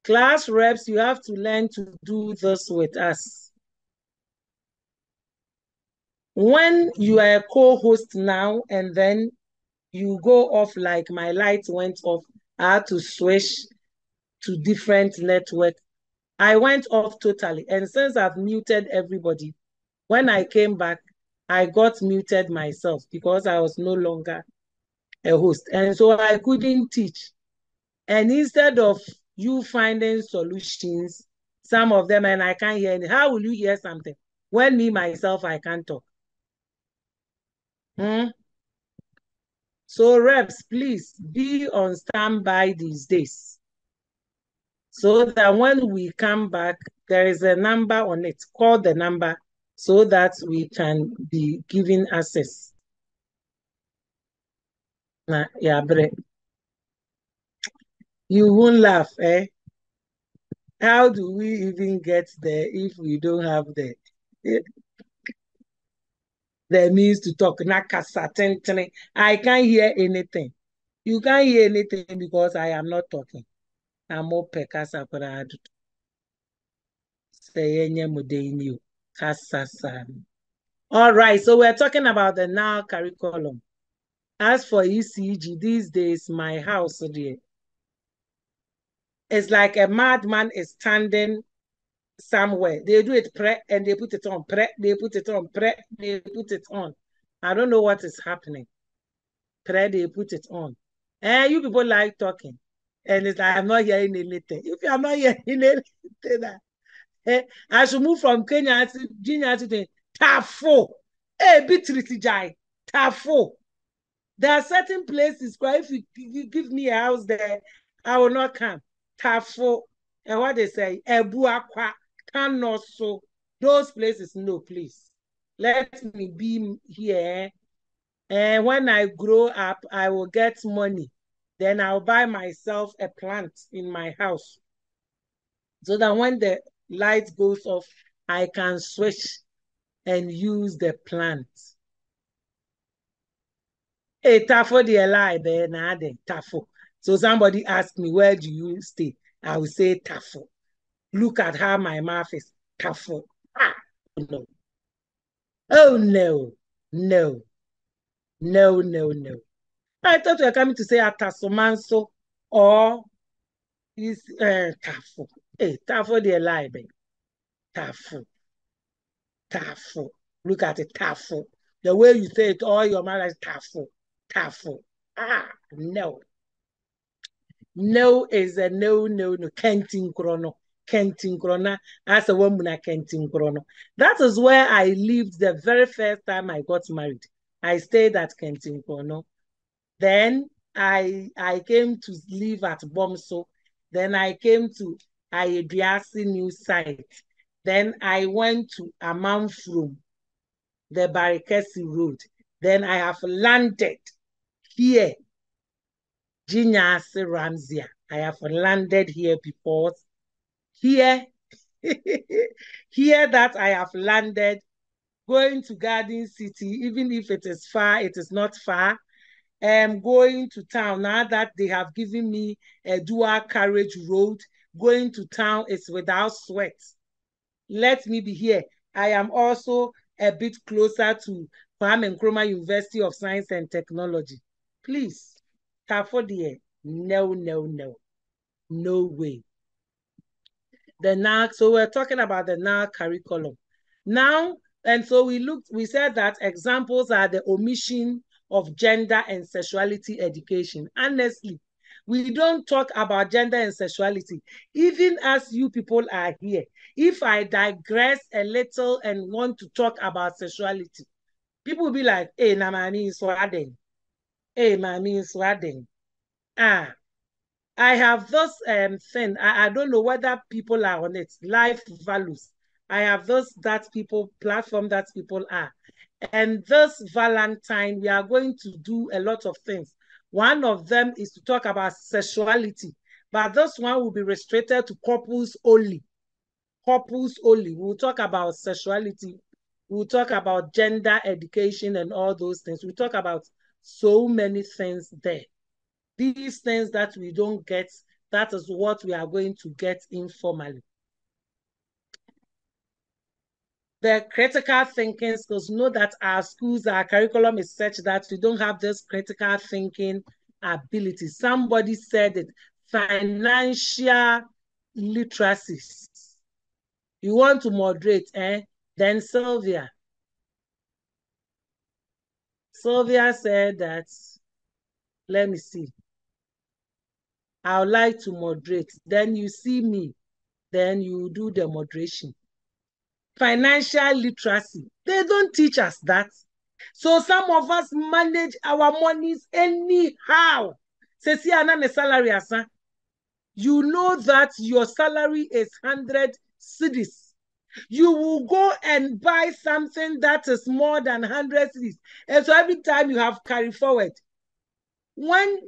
Class reps, you have to learn to do this with us. When you are a co-host now and then you go off like my light went off, I had to switch to different network. I went off totally. And since I've muted everybody, when I came back, I got muted myself because I was no longer a host. And so I couldn't teach. And instead of you finding solutions, some of them, and I can't hear any, how will you hear something when me, myself, I can't talk? So reps, please be on standby these days, so that when we come back, there is a number on it. Call the number so that we can be given access. Nah, yeah, bre. You won't laugh, eh? How do we even get there if we don't have the means to talk? I can't hear anything. You can't hear anything because I am not talking. I'm more pekasa. All right, so we're talking about the now curriculum. As for ECG, these days, my house, it's like a madman is standing somewhere. They do it pre and they put it on, pre, they put it on, pre, they put it on. I don't know what is happening. Pre, they put it on. And you people like talking. And it's like, I'm not hearing anything. If you're not hearing anything, I should move from Kenya to Virginia to Tafo. Hey, Bitriti Jai, Tafo. There are certain places where if you give me a house there, I will not come. Tafo. And what they say, Ebuakwa, Kanoso. Those places, no, please. Let me be here. And when I grow up, I will get money. Then I'll buy myself a plant in my house, so that when the light goes off, I can switch and use the plant. Hey, Tafo the lie there, Tafo. So somebody asked me, where do you stay? I will say Tafo. Look at how my mouth is. Tafo. Ah, no. Oh, no. No. No, no, no. I thought you were coming to say Atasomanso or is Tafo. Hey, Tafo the lie, babe. Tafo. Tafo. Look at it, Tafo. The way you say it, all your mouth is Tafo. Tafo. Ah, no. No is a no, no, no. Kentin Chrono. Kentin Chrono. As a woman, Kentin Chrono. That is where I lived the very first time I got married. I stayed at Kentin Chrono. Then I came to live at Bomso. Then I came to Ayediasi new site. Then I went to Amanfrum, the Barikesi Road. Then I have landed here, Jinyasi Ramzia. I have landed here before. Here, here that I have landed, going to Garden City, even if it is far, it is not far. Going to town, now that they have given me a dual carriage road, going to town is without sweat. Let me be here. I am also a bit closer to Kwame Nkrumah University of Science and Technology. Please, Tafodia, no, no, no. No way. The now, so we're talking about the now curriculum. Now, and so we said that examples are the omission of gender and sexuality education. Honestly, we don't talk about gender and sexuality. Even as you people are here, if I digress a little and want to talk about sexuality, people will be like, hey, Namani is swadding. Hey, Mami is swadding. Ah, I have this thing. I don't know whether people are on it. Life values. I have this that people platform that people are. And this Valentine, we are going to do a lot of things. One of them is to talk about sexuality, but this one will be restricted to couples only. Couples only. We'll talk about sexuality We'll talk about gender education and all those things. We talk about so many things there. These things that we don't get, that is what we are going to get informally. The critical thinking skills, know that our schools, our curriculum is such that we don't have this critical thinking ability. Somebody said it, financial literacies. You want to moderate, Then Sylvia said that, let me see. I would like to moderate. Then you see me. Then you do the moderation. Financial literacy. They don't teach us that. So some of us manage our monies anyhow. Say, see, another salary, asa. You know that your salary is 100 cedis. You will go and buy something that is more than 100 cedis. And so every time you have carry forward. When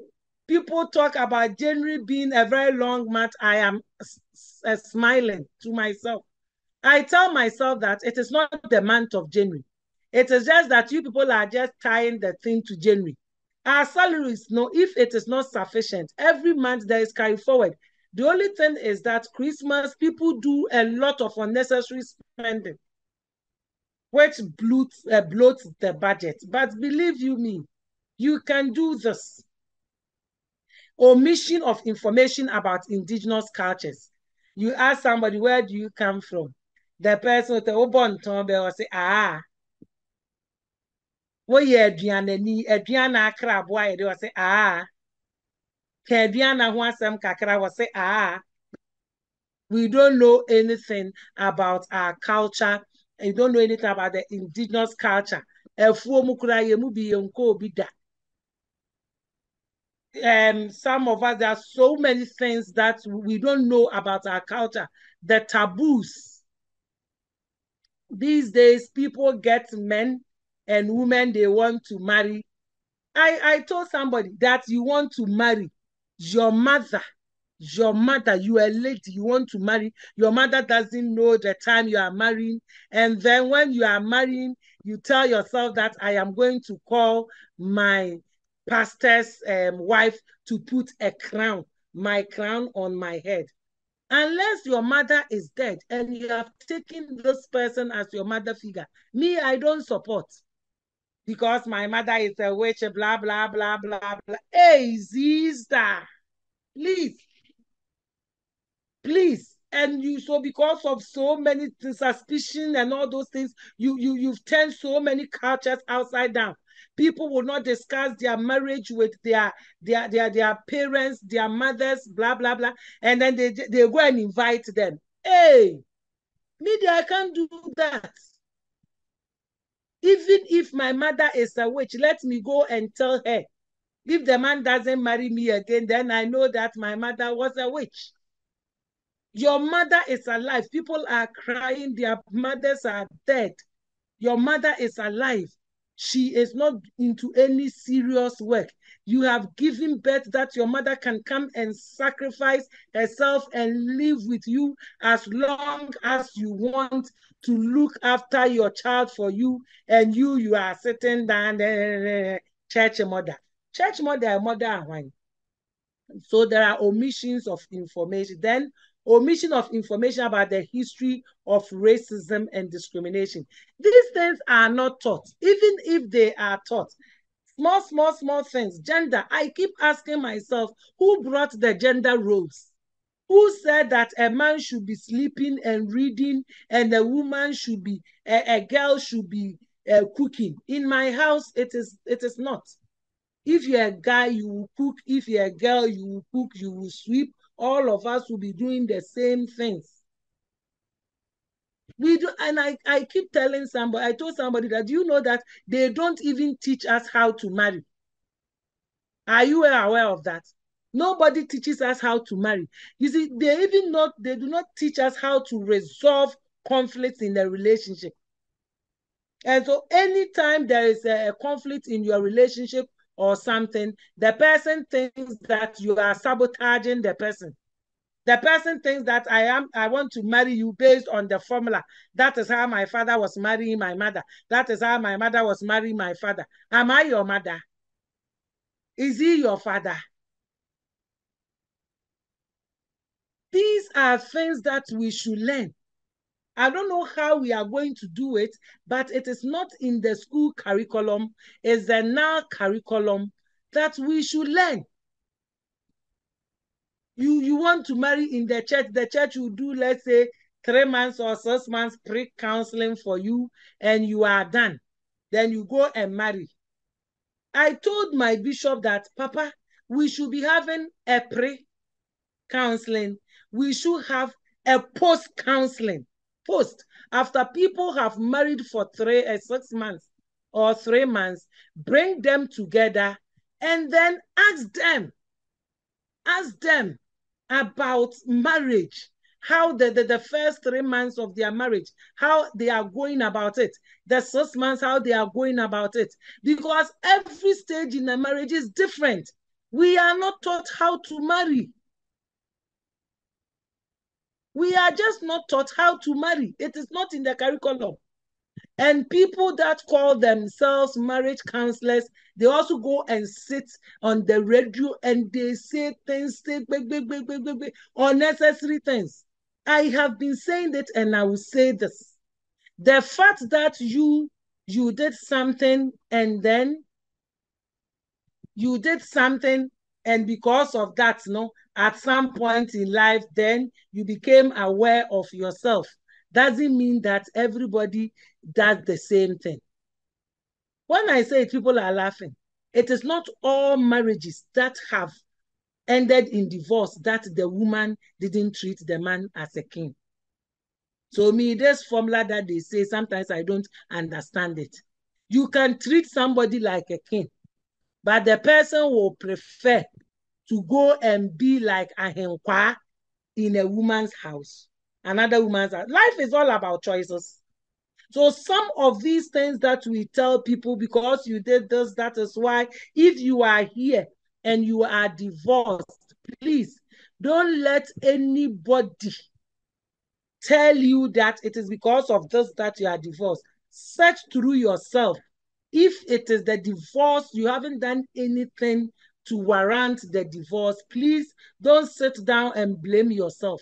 people talk about January being a very long month, I am smiling to myself. I tell myself that it is not the month of January. It is just that you people are just tying the thing to January. Our salaries, no, if it is not sufficient, every month there is carry forward. The only thing is that Christmas, people do a lot of unnecessary spending, which bloats the budget. But believe you me, you can do this. Omission of information about indigenous cultures. You ask somebody, where do you come from? The person will say, woyɛ aduane akra aboa yɛ de wɔ sɛ ka aduane ho asɛm kakra wɔ sɛ we don't know anything about our culture. You don't know anything about the indigenous culture. Efuo mu kura yɛ mu bi yɛ nko obi da. Some of us, there are so many things that we don't know about our culture. The taboos. These days, people get men and women they want to marry. I told somebody that you want to marry your mother, you are a lady, you want to marry, your mother doesn't know the time you are marrying. And then when you are marrying, you tell yourself that I am going to call my pastor's wife to put my crown on my head. Unless your mother is dead and you have taken this person as your mother figure, me, I don't support. Because my mother is a witch, blah, blah, blah, blah, blah. Hey, sister, please. And so because of so many suspicion and all those things, you've turned so many cultures upside down. People will not discuss their marriage with their parents, their mothers, blah, blah, blah. And then they go and invite them. Hey, media, I can't do that. Even if my mother is a witch, let me go and tell her. If the man doesn't marry me again, then I know that my mother was a witch. Your mother is alive. People are crying. Their mothers are dead. Your mother is alive. She is not into any serious work. You have given birth that your mother can come and sacrifice herself and live with you as long as you want to look after your child for you, and you are sitting down there, church mother. Church mother, mother. So there are omissions of information. Then omission of information about the history of racism and discrimination. These things are not taught, even if they are taught. Small things. Gender. I keep asking myself, who brought the gender roles? Who said that a man should be sleeping and reading and a woman should be, a girl should be cooking? In my house, it is not. If you're a guy, you will cook. If you're a girl, you will cook, you will sweep. All of us will be doing the same things. We do, and I keep telling somebody, I told somebody that, you know that they don't even teach us how to marry. Are you aware of that? Nobody teaches us how to marry. You see, they do not teach us how to resolve conflicts in a relationship. And so anytime there is a conflict in your relationship or something, the person thinks that you are sabotaging the person. The person thinks that I want to marry you based on the formula. That is how my father was marrying my mother. That is how my mother was marrying my father. Am I your mother? Is he your father? These are things that we should learn. I don't know how we are going to do it, but it is not in the school curriculum. It's the now curriculum that we should learn. You want to marry in the church will do, let's say, 3 months or 6 months pre-counseling for you, and you are done. Then you go and marry. I told my bishop that, Papa, we should be having a pre-counseling. We should have a post-counseling. Post, after people have married for 6 months or 3 months, bring them together and then ask them about marriage, how the first 3 months of their marriage, how they are going about it, the 6 months, how they are going about it, because every stage in a marriage is different. We are not taught how to marry. We are just not taught how to marry. It is not in the curriculum. And people that call themselves marriage counselors, they also go and sit on the radio and they say things, unnecessary things. I have been saying it and I will say this. The fact that you did something and then you did something, and because of that, at some point in life, then you became aware of yourself. Doesn't mean that everybody does the same thing. When I say it, people are laughing. It is not all marriages that have ended in divorce that the woman didn't treat the man as a king. So this formula that they say, sometimes I don't understand it. You can treat somebody like a king, but the person will prefer to go and be like a henkwa in a woman's house, another woman's house. Life is all about choices. So some of these things that we tell people, because you did this, that is why, if you are here and you are divorced, please don't let anybody tell you that it is because of this that you are divorced. Search through yourself. If it is the divorce, you haven't done anything to warrant the divorce, please don't sit down and blame yourself.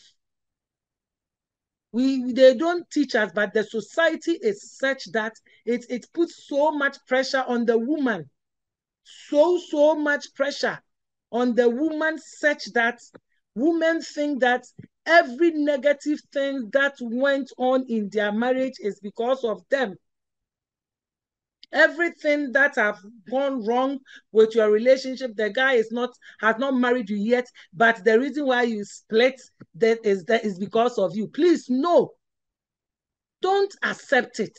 They don't teach us, but the society is such that it puts so much pressure on the woman. So much pressure on the woman, such that women think that every negative thing that went on in their marriage is because of them. Everything that have gone wrong with your relationship, the guy has not married you yet, but the reason why you split that is because of you. Please, no. Don't accept it.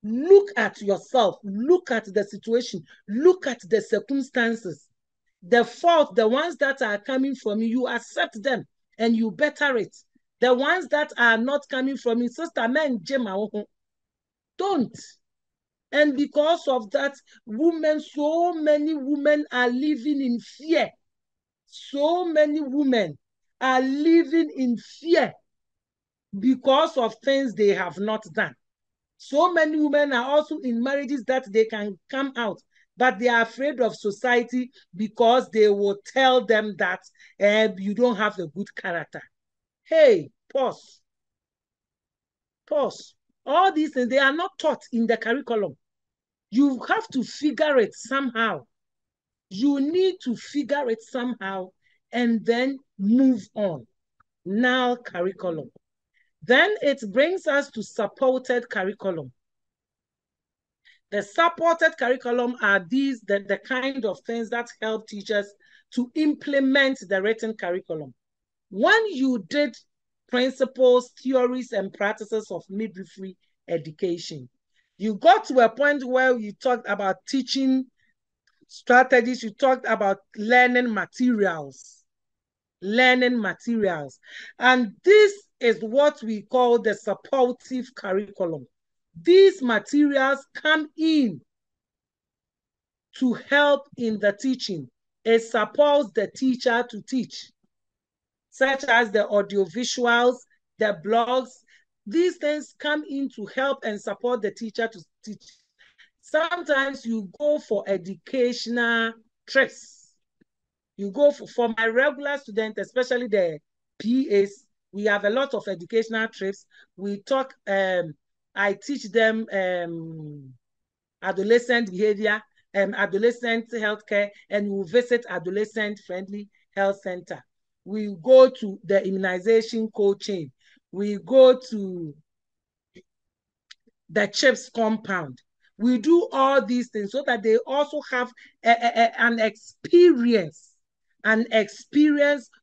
Look at yourself. Look at the situation. Look at the circumstances. The fault, the ones that are coming from you accept them and you better it. The ones that are not coming from you, sister, men, don't. And because of that, so many women are living in fear. So many women are living in fear because of things they have not done. So many women are also in marriages that they can come out, but they are afraid of society because they will tell them that you don't have a good character. Hey, pause. Pause. All these things, they are not taught in the curriculum. You have to figure it somehow. You need to figure it somehow and then move on. Now, curriculum. Then it brings us to supported curriculum. The supported curriculum are the kind of things that help teachers to implement the written curriculum. When you did principles, theories, and practices of midwifery education, you got to a point where you talked about teaching strategies, you talked about learning materials. And this is what we call the supportive curriculum. These materials come in to help in the teaching. It supports the teacher to teach. such as the audiovisuals, the blogs. These things come in to help and support the teacher to teach. Sometimes you go for educational trips. You go for my regular students, especially the PAs, we have a lot of educational trips. We talk, I teach them adolescent behavior, adolescent healthcare, and we visit adolescent-friendly health center. We go to the immunization cold chain. We go to the CHIPS compound. We do all these things so that they also have an experience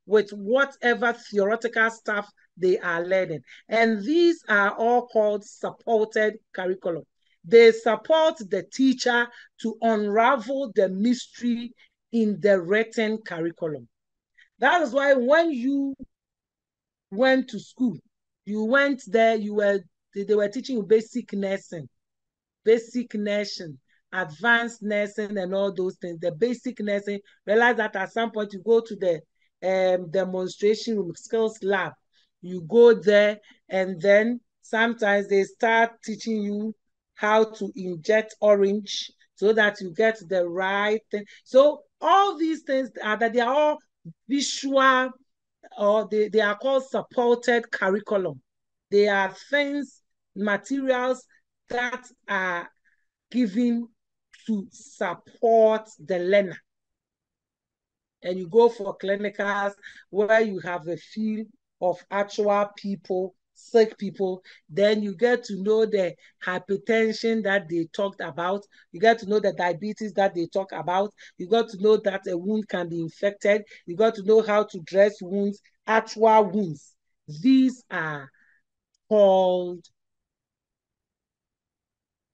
with whatever theoretical stuff they are learning. And these are all called supported curriculum. They support the teacher to unravel the mystery in the written curriculum. That is why when you went to school, you went there, they were teaching you basic nursing, advanced nursing, and all those things. The basic nursing, realize that at some point you go to the demonstration room, skills lab. You go there, and then sometimes they start teaching you how to inject orange so that you get the right thing. So all these things they are all visual, or they are called supported curriculum. They are things, materials that are given to support the learner. And you go for clinicals where you have a feel of actual people, sick people. Then you get to know the hypertension that they talked about. You get to know the diabetes that they talk about. You got to know that a wound can be infected. You got to know how to dress wounds, actual wounds. These are called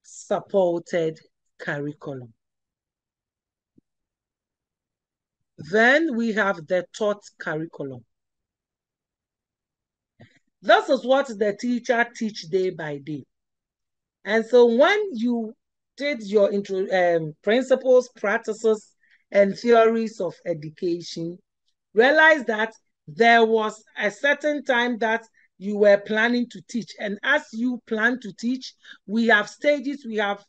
supported curriculum. Then we have the taught curriculum. This is what the teacher teach day by day. And so when you did your principles, practices, and theories of education, realize that there was a certain time that you were planning to teach. And as you plan to teach, we have stages. We have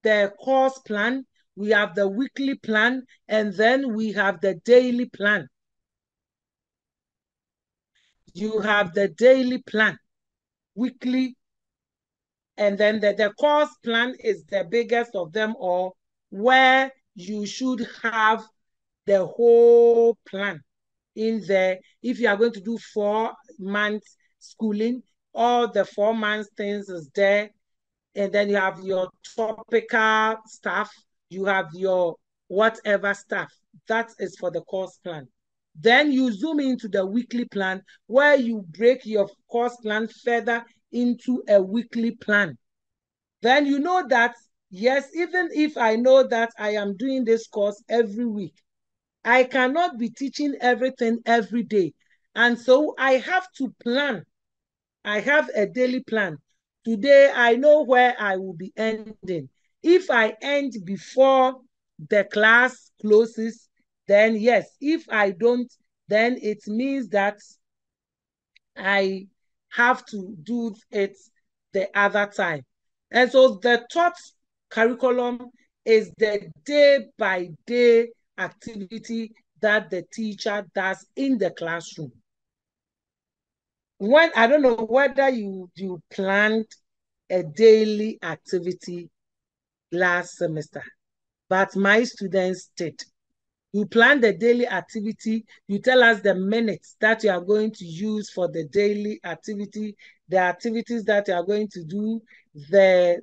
the course plan, we have the weekly plan, and then we have the daily plan. You have the daily plan, weekly, and then the course plan is the biggest of them all, where you should have the whole plan in there. If you are going to do 4 months schooling, all the 4 months things is there. And then you have your topical stuff, you have your whatever stuff. That is for the course plan. Then you zoom into the weekly plan, where you break your course plan further into a weekly plan. Then you know that, yes, even if I know that I am doing this course every week, I cannot be teaching everything every day. And so I have to plan. I have a daily plan. Today, I know where I will be ending. If I end before the class closes, then yes. If I don't, then it means that I have to do it the other time. And so the taught curriculum is the day-by-day activity that the teacher does in the classroom. When I don't know whether you planned a daily activity last semester, but my students did. You plan the daily activity, you tell us the minutes that you are going to use for the daily activity, the activities that you are going to do, the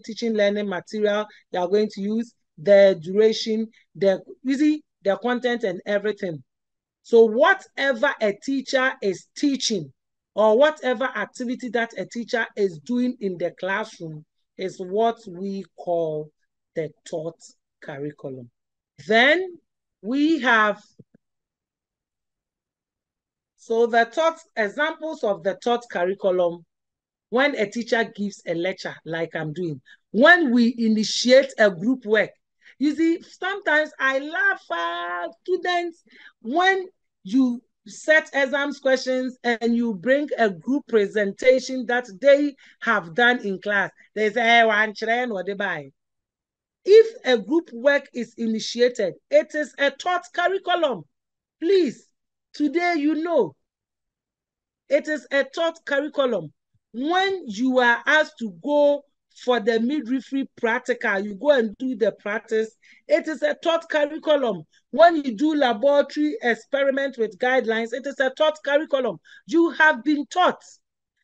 teaching learning material you are going to use, the duration, the content and everything. So whatever a teacher is teaching, or whatever activity that a teacher is doing in the classroom, is what we call the taught curriculum. Then we have, so the taught, examples of the taught curriculum, when a teacher gives a lecture like I'm doing, when we initiate a group work. You see, sometimes I laugh at students when you set exams questions and you bring a group presentation that they have done in class. They say, hey, one children or they buy. If a group work is initiated, it is a taught curriculum. Please, today you know, it is a taught curriculum. When you are asked to go for the midwifery practical, you go and do the practice. It is a taught curriculum. When you do laboratory experiment with guidelines, it is a taught curriculum. You have been taught.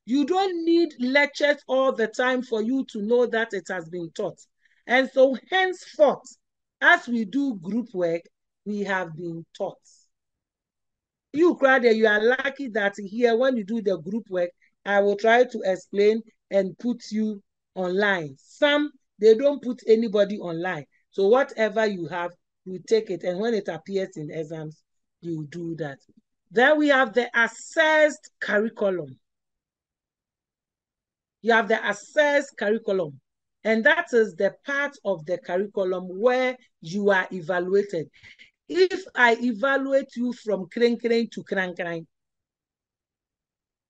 You don't need lectures all the time for you to know that it has been taught. And so henceforth, as we do group work, we have been taught. You, Crowder, you are lucky that here, when you do the group work, I will try to explain and put you online. Some, they don't put anybody online. So whatever you have, you take it. And when it appears in exams, you do that. Then we have the assessed curriculum. You have the assessed curriculum. And that is the part of the curriculum where you are evaluated. If I evaluate you from crane to crane,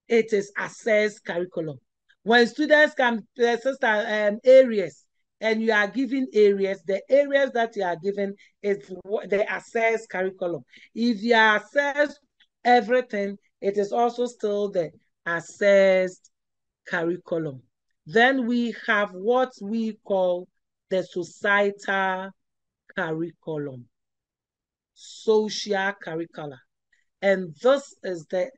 it is assessed curriculum. When students come to areas and you are given areas, the areas that you are given is the assessed curriculum. If you are assessed everything, it is also still the assessed curriculum. Then we have what we call the societal curriculum, social curricula. And this is the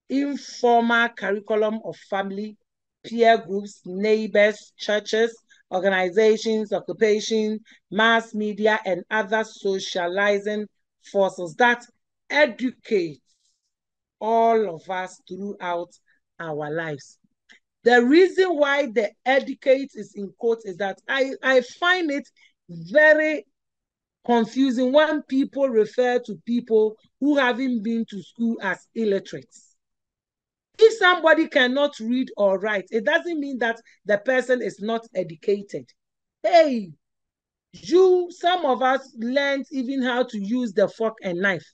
informal curriculum of family, peer groups, neighbors, churches, organizations, occupation, mass media, and other socializing forces that educate all of us throughout our lives. The reason why the educate is in quotes is that I find it very confusing when people refer to people who haven't been to school as illiterates. If somebody cannot read or write, it doesn't mean that the person is not educated. Hey, some of us learned even how to use the fork and knife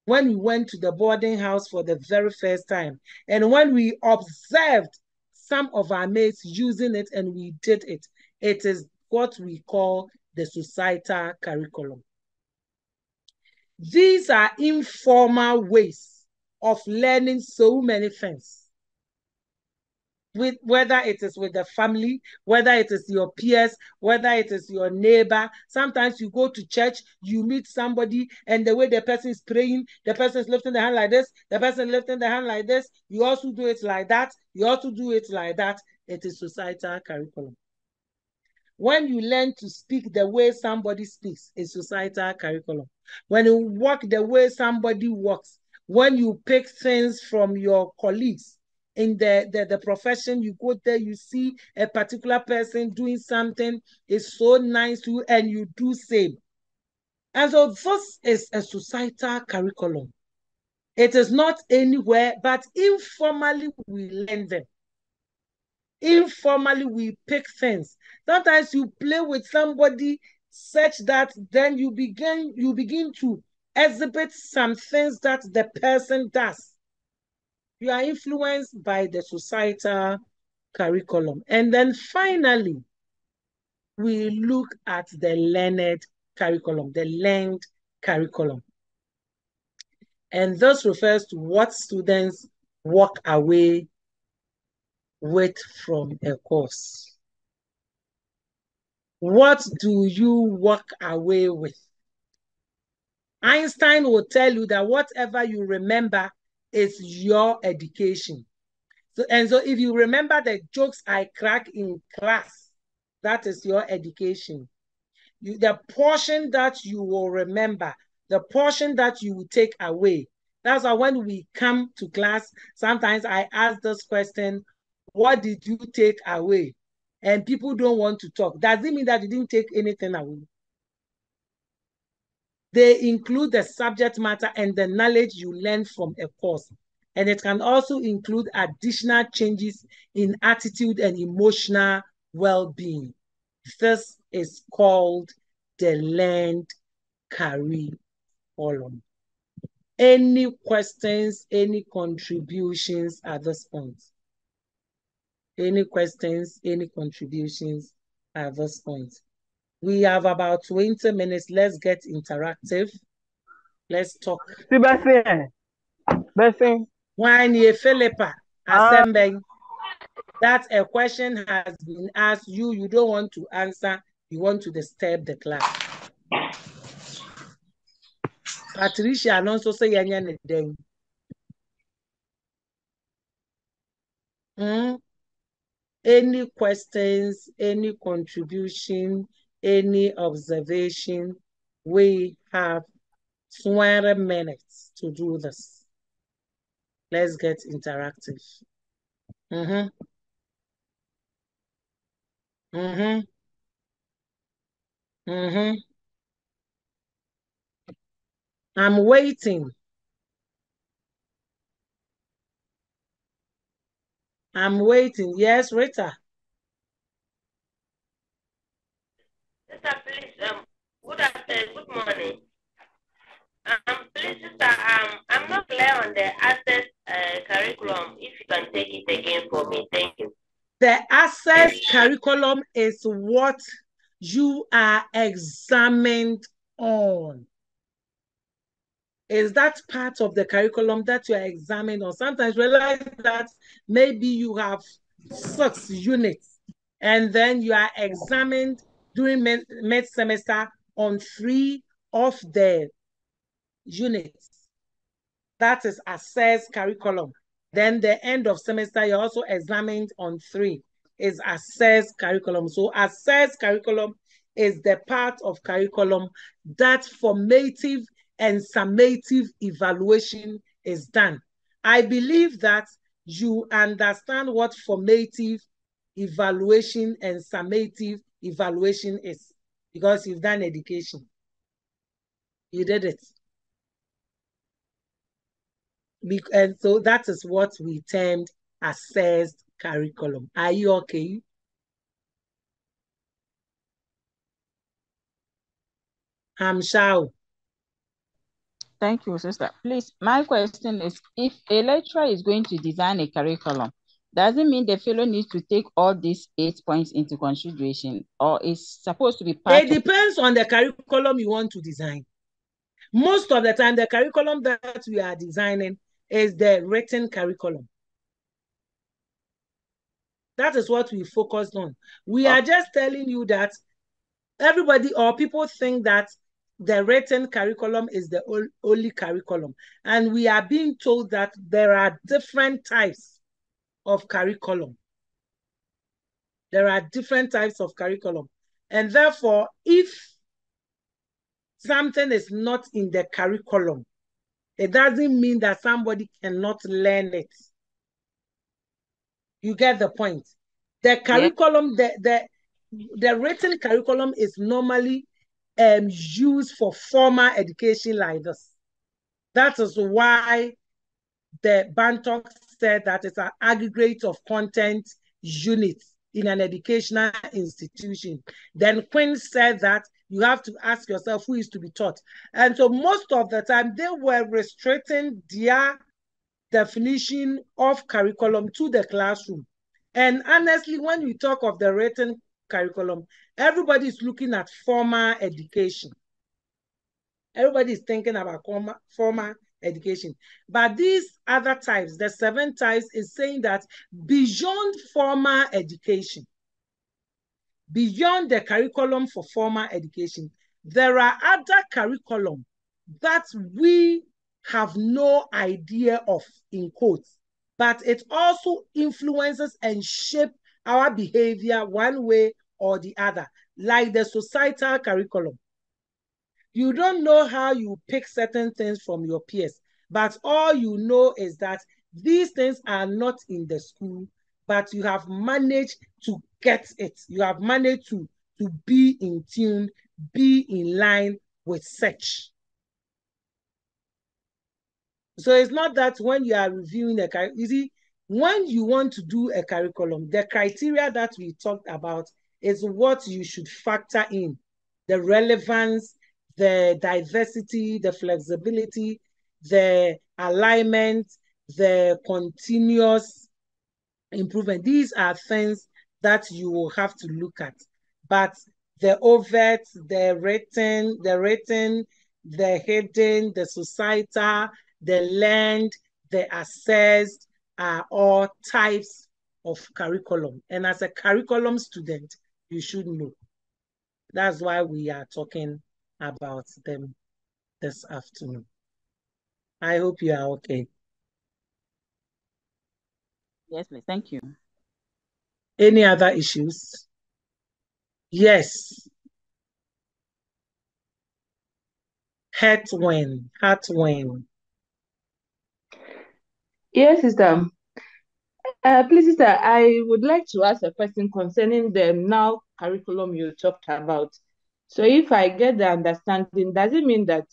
when we went to the boarding house for the very first time. And when we observed some of our mates using it and we did it, it is what we call the societal curriculum. These are informal ways of learning so many things. Whether it is with the family, whether it is your peers, whether it is your neighbor. Sometimes you go to church, you meet somebody, and the way the person is praying, the person is lifting the hand like this, the person lifting the hand like this, you also do it like that, you also do it like that. It is societal curriculum. When you learn to speak the way somebody speaks, it's societal curriculum. When you walk the way somebody walks, when you pick things from your colleagues, in the profession, you go there, you see a particular person doing something, is so nice to you, and you do same. And so this is a societal curriculum. It is not anywhere, but informally we learn them. Informally we pick things. Sometimes you play with somebody such that then you begin to exhibit some things that the person does. You are influenced by the societal curriculum. And then finally, we look at the learned curriculum, the learned curriculum. And this refers to what students walk away with from a course. What do you walk away with? Einstein will tell you that whatever you remember is your education. So if you remember the jokes I crack in class, that is your education. The portion that you will remember, the portion that you will take away. That's why when we come to class, sometimes I ask this question, what did you take away? And people don't want to talk. Does it mean that you didn't take anything away? They include the subject matter and the knowledge you learn from a course. And it can also include additional changes in attitude and emotional well-being. This is called the learned curriculum. Any questions, any contributions at this point? Any questions, any contributions at this point? We have about 20 minutes. Let's get interactive. Let's talk. When you Philippa assembling, that a question has been asked you don't want to answer, you want to disturb the class. Patricia also say anything. Any questions, any contribution, any observation? We have 20 minutes to do this. Let's get interactive. I'm waiting. I'm waiting. Yes, Rita. Sister, please, good afternoon, good morning. Please, sister, I'm not clear on the access curriculum. If you can take it again for me, thank you. The access curriculum is what you are examined on. Is that part of the curriculum that you are examined on? Sometimes realize that maybe you have 6 units and then you are examined during mid-semester on 3 of the units. That is access curriculum. Then the end of semester, you're also examined on 3 is access curriculum. So access curriculum is the part of curriculum that formative and summative evaluation is done. I believe that you understand what formative evaluation and summative evaluation is because you've done education. You did it. And so that is what we termed assessed curriculum. Are you okay? Shao. Thank you, sister. Please, my question is, if a lecturer is going to design a curriculum, does it mean the fellow needs to take all these 8 points into consideration, or is supposed to be part? It depends on the curriculum you want to design. Most of the time, the curriculum that we are designing is the written curriculum. That is what we focused on. We are just telling you that everybody or people think that the written curriculum is the only curriculum. And we are being told that there are different types of curriculum. There are different types of curriculum. And therefore, if something is not in the curriculum, it doesn't mean that somebody cannot learn it. You get the point. The curriculum, the written curriculum is normally used for formal education like this. That is why the Bantok said that it's an aggregate of content units in an educational institution. Then Quinn said that you have to ask yourself who is to be taught. And so most of the time they were restricting their definition of curriculum to the classroom. And honestly, when you talk of the written curriculum, everybody is looking at formal education. Everybody is thinking about formal education. But these other types, the 7 types, is saying that beyond formal education, beyond the curriculum for formal education, there are other curriculum that we have no idea of, in quotes, but it also influences and shapes our behavior one way or the other, like the societal curriculum. You don't know how you pick certain things from your peers, but all you know is that these things are not in the school, but you have managed to get it. You have managed to be in tune, be in line with such. So it's not that when you are reviewing a curriculum, you see, when you want to do a curriculum, the criteria that we talked about is what you should factor in: the relevance, the diversity, the flexibility, the alignment, the continuous improvement. These are things that you will have to look at. But the overt, the written, the hidden, the societal, the learned, the assessed are all types of curriculum. And as a curriculum student, you should know. That's why we are talking about them this afternoon. I hope you are okay. Yes, please. Thank you. Any other issues? Yes. Hatwin. Yes, sister. Please, sister, I would like to ask a question concerning the now curriculum you talked about. So if I get the understanding, does it mean that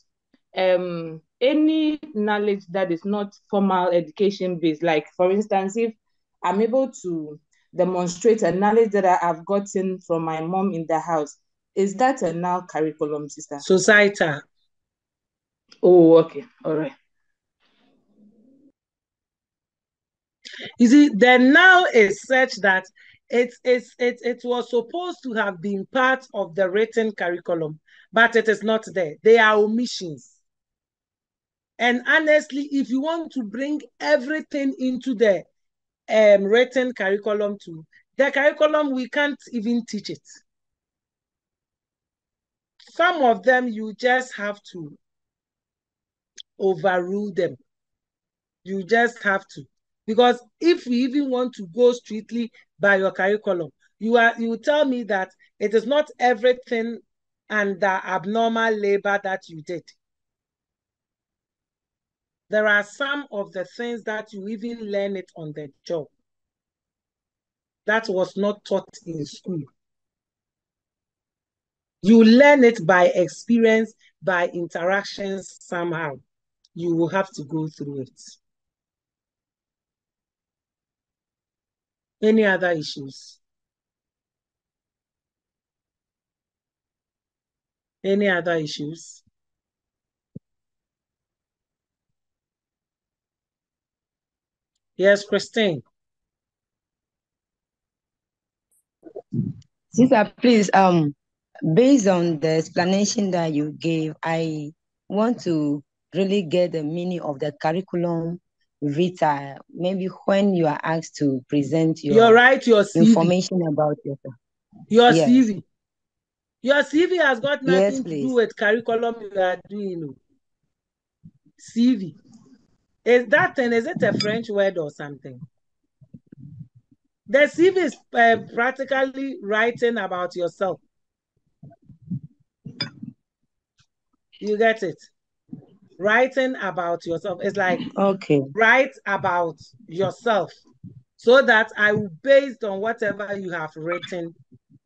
any knowledge that is not formal education based, like for instance, if I'm able to demonstrate a knowledge that I have gotten from my mom in the house, is that a now curriculum, sister? Societal. Oh, okay. All right. You see, the now is such that it was supposed to have been part of the written curriculum, but it is not there. They are omissions. And honestly, if you want to bring everything into the written curriculum too, the curriculum, we can't even teach it. Some of them, you just have to overrule them. You just have to. Because if we even want to go strictly by your curriculum, you tell me that it is not everything and the abnormal labor that you did. There are some of the things that you even learn it on the job. That was not taught in school. You learn it by experience, by interactions somehow. You will have to go through it. Any other issues? Any other issues? Yes, Christine. Sister, please, based on the explanation that you gave, I want to really get the meaning of the curriculum vitae. Maybe when you are asked to present You're right, your CV. information about yourself. Your Yes. CV. Your CV has got Yes, nothing to please. do with curriculum you are doing. CV. Is it a French word or something? The CV is practically writing about yourself. You get it? Writing about yourself. It's like, okay, write about yourself so that I will, based on whatever you have written,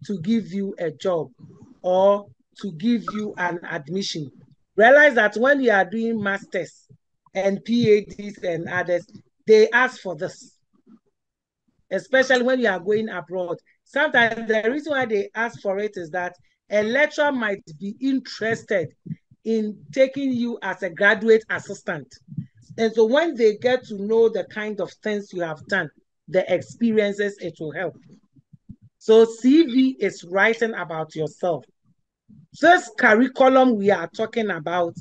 to give you a job or to give you an admission. Realize that when you are doing masters and PhDs and others, they ask for this, especially when you are going abroad. Sometimes the reason why they ask for it is that a lecturer might be interested in taking you as a graduate assistant. And so when they get to know the kind of things you have done, the experiences, it will help. So CV is writing about yourself. This curriculum we are talking about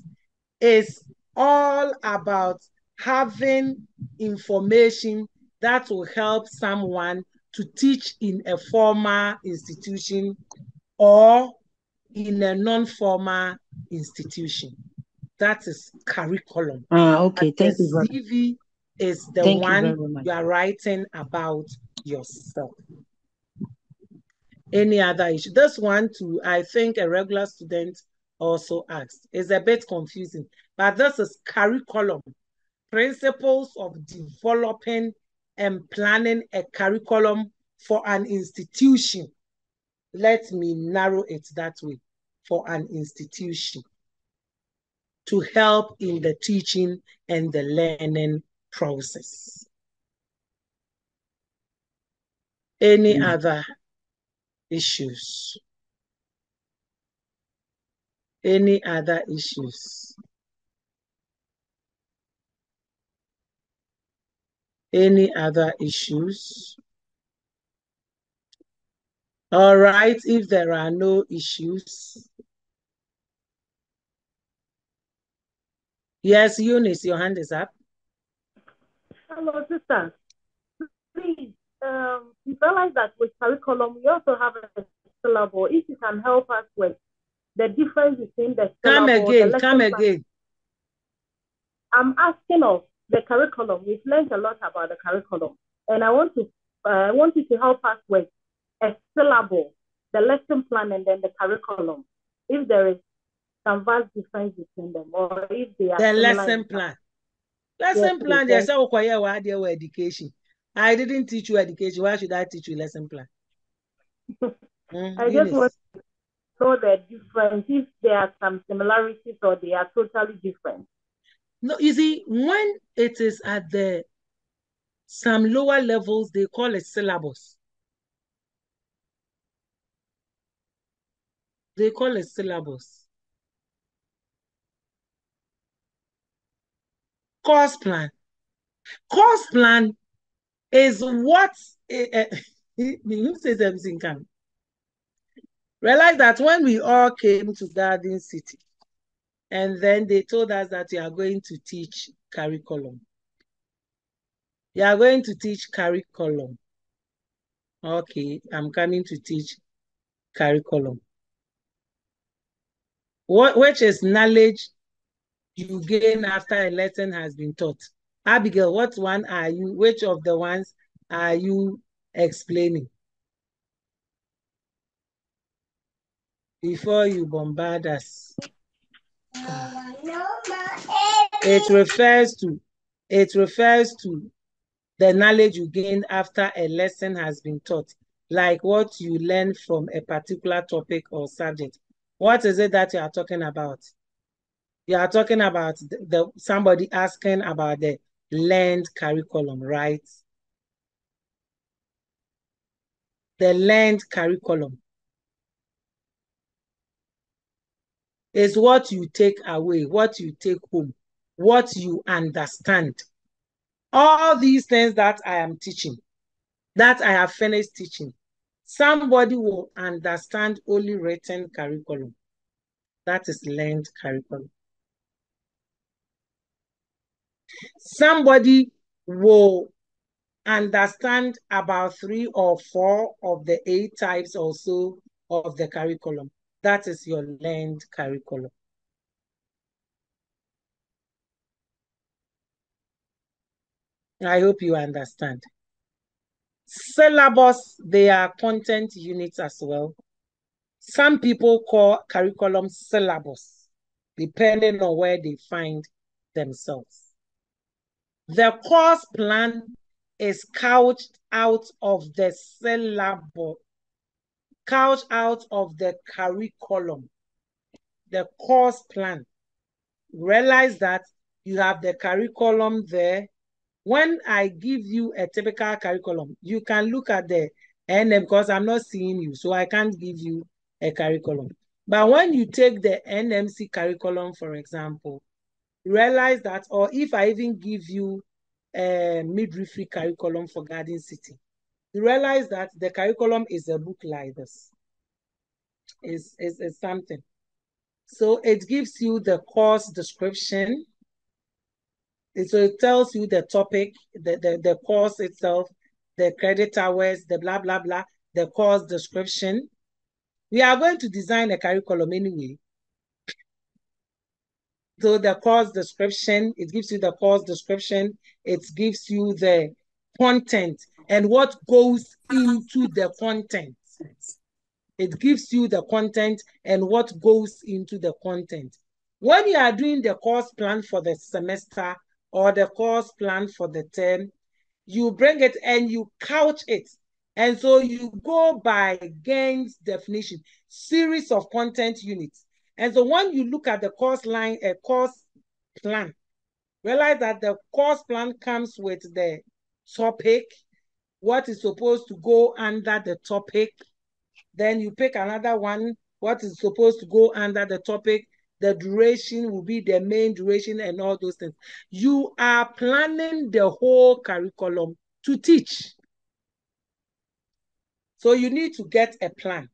is all about having information that will help someone to teach in a formal institution or in a non-formal institution. That is curriculum. okay. Thank you very much. CV is the one you are writing about yourself. Any other issue? This one too, I think a regular student also asked. It's a bit confusing, but this is curriculum. Principles of developing and planning a curriculum for an institution. Let me narrow it that way. For an institution, to help in the teaching and the learning process. Any other issues? Any other issues? Any other issues? All right, if there are no issues. Yes, Eunice, your hand is up. Hello, sister. Please, you realize that with curriculum, we also have a syllable. If you can help us with the difference between the syllable, Come again. I'm asking of the curriculum. We've learned a lot about the curriculum, and I want you to help us with a syllable, the lesson plan, and then the curriculum. If there is some vast difference between them, or if they are the similar. Lesson plan. Lesson plan, there's a education. I didn't teach you education. Why should I teach you lesson plan? I just want to know the difference, if there are some similarities or they are totally different. No, you see, when it is at some lower levels, they call it syllabus. They call it syllabus. Course plan. Course plan is what you say something can. Realize that when we all came to Garden City, and then they told us that you are going to teach curriculum. You are going to teach curriculum. Okay, I'm coming to teach curriculum. Which is knowledge you gain after a lesson has been taught. Abigail, what one are you? Which of the ones are you explaining? Before you bombard us. It refers to the knowledge you gain after a lesson has been taught, like what you learn from a particular topic or subject. What is it that you are talking about? You are talking about somebody asking about the learned curriculum, right? The learned curriculum is what you take away, what you take home, what you understand. All these things that I am teaching, that I have finished teaching, somebody will understand only written curriculum. That is learned curriculum. Somebody will understand about 3 or 4 of the 8 types or so of the curriculum. That is your learned curriculum. I hope you understand. Syllabus, they are content units as well. Some people call curriculum syllabus, depending on where they find themselves. The course plan is couched out of the syllabus, couched out of the curriculum. The course plan. Realize that you have the curriculum there. When I give you a typical curriculum, you can look at the NM because I'm not seeing you, so I can't give you a curriculum. But when you take the NMC curriculum, for example, realize that, or if I even give you a midwifery curriculum for Garden City, you realize that the curriculum is a book like this. It's something. So it gives you the course description. So it tells you the topic, the course itself, the credit hours, the blah, blah, blah, the course description. We are going to design a curriculum anyway. So the course description, it gives you the course description. It gives you the content and what goes into the content. It gives you the content and what goes into the content. When you are doing the course plan for the semester or the course plan for the term, you bring it and you couch it. And so you go by Gaines' definition, series of content units. And so when you look at the course line, a course plan, realize that the course plan comes with the topic, what is supposed to go under the topic. Then you pick another one, what is supposed to go under the topic, the duration will be the main duration and all those things. You are planning the whole curriculum to teach. So you need to get a plan.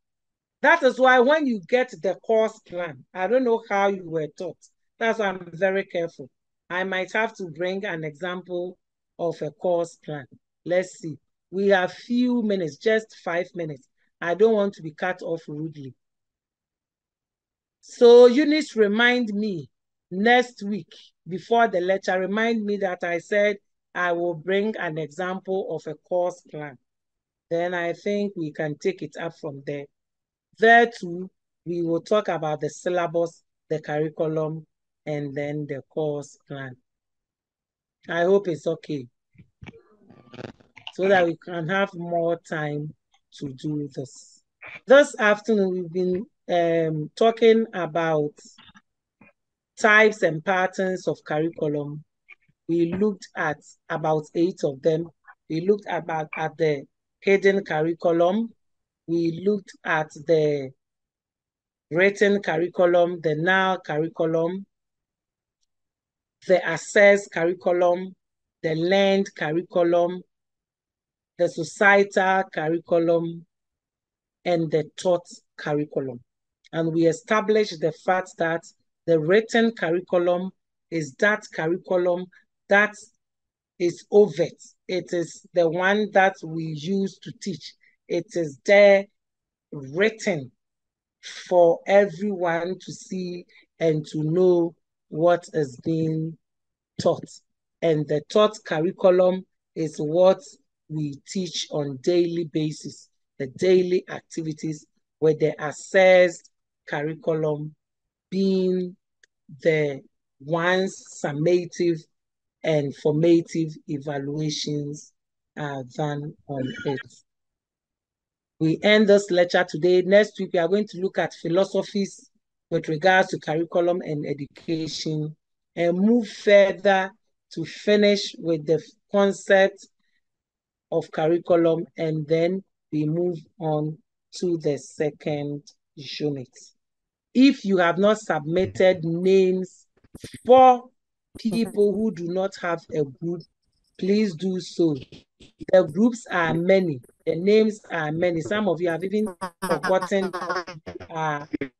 That is why when you get the course plan, I don't know how you were taught. That's why I'm very careful. I might have to bring an example of a course plan. Let's see. We have few minutes, just 5 minutes. I don't want to be cut off rudely. So Eunice, remind me next week before the lecture, remind me that I said I will bring an example of a course plan. Then I think we can take it up from there. There too, we will talk about the syllabus, the curriculum, and then the course plan. I hope it's okay, so that we can have more time to do this. This afternoon, we've been talking about types and patterns of curriculum. We looked at about 8 of them. We looked at the hidden curriculum. We looked at the written curriculum, the null curriculum, the assessed curriculum, the learned curriculum, the societal curriculum, and the taught curriculum. And we established the fact that the written curriculum is that curriculum that is overt. It is the one that we use to teach. It is there written for everyone to see and to know what is being taught. And the taught curriculum is what we teach on daily basis, the daily activities, with the assessed curriculum being the ones summative and formative evaluations are done on it. We end this lecture today. Next week, we are going to look at philosophies with regards to curriculum and education, and move further to finish with the concept of curriculum, and then we move on to the second unit. If you have not submitted names for people who do not have a group, please do so. The groups are many. The names are many. Some of you have even forgotten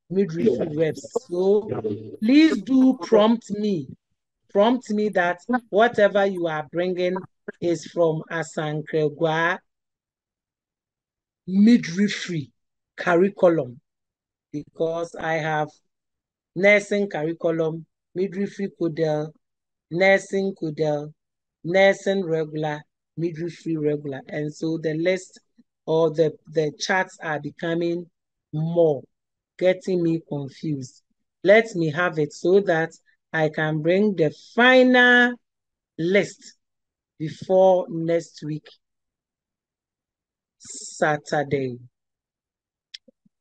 midwifery reps. So please do prompt me. Prompt me that whatever you are bringing is from Asankregwa midwifery curriculum, because I have nursing curriculum, midwifery CODeL, nursing CODeL, nursing regular, midwifery regular. And so the list or the charts are becoming more, getting me confused. Let me have it so that I can bring the final list before next week, Saturday.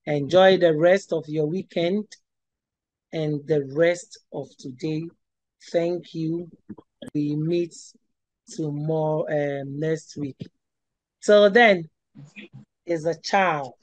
Enjoy the rest of your weekend and the rest of today. Thank you. We meet tomorrow, next week. Till then, is a child.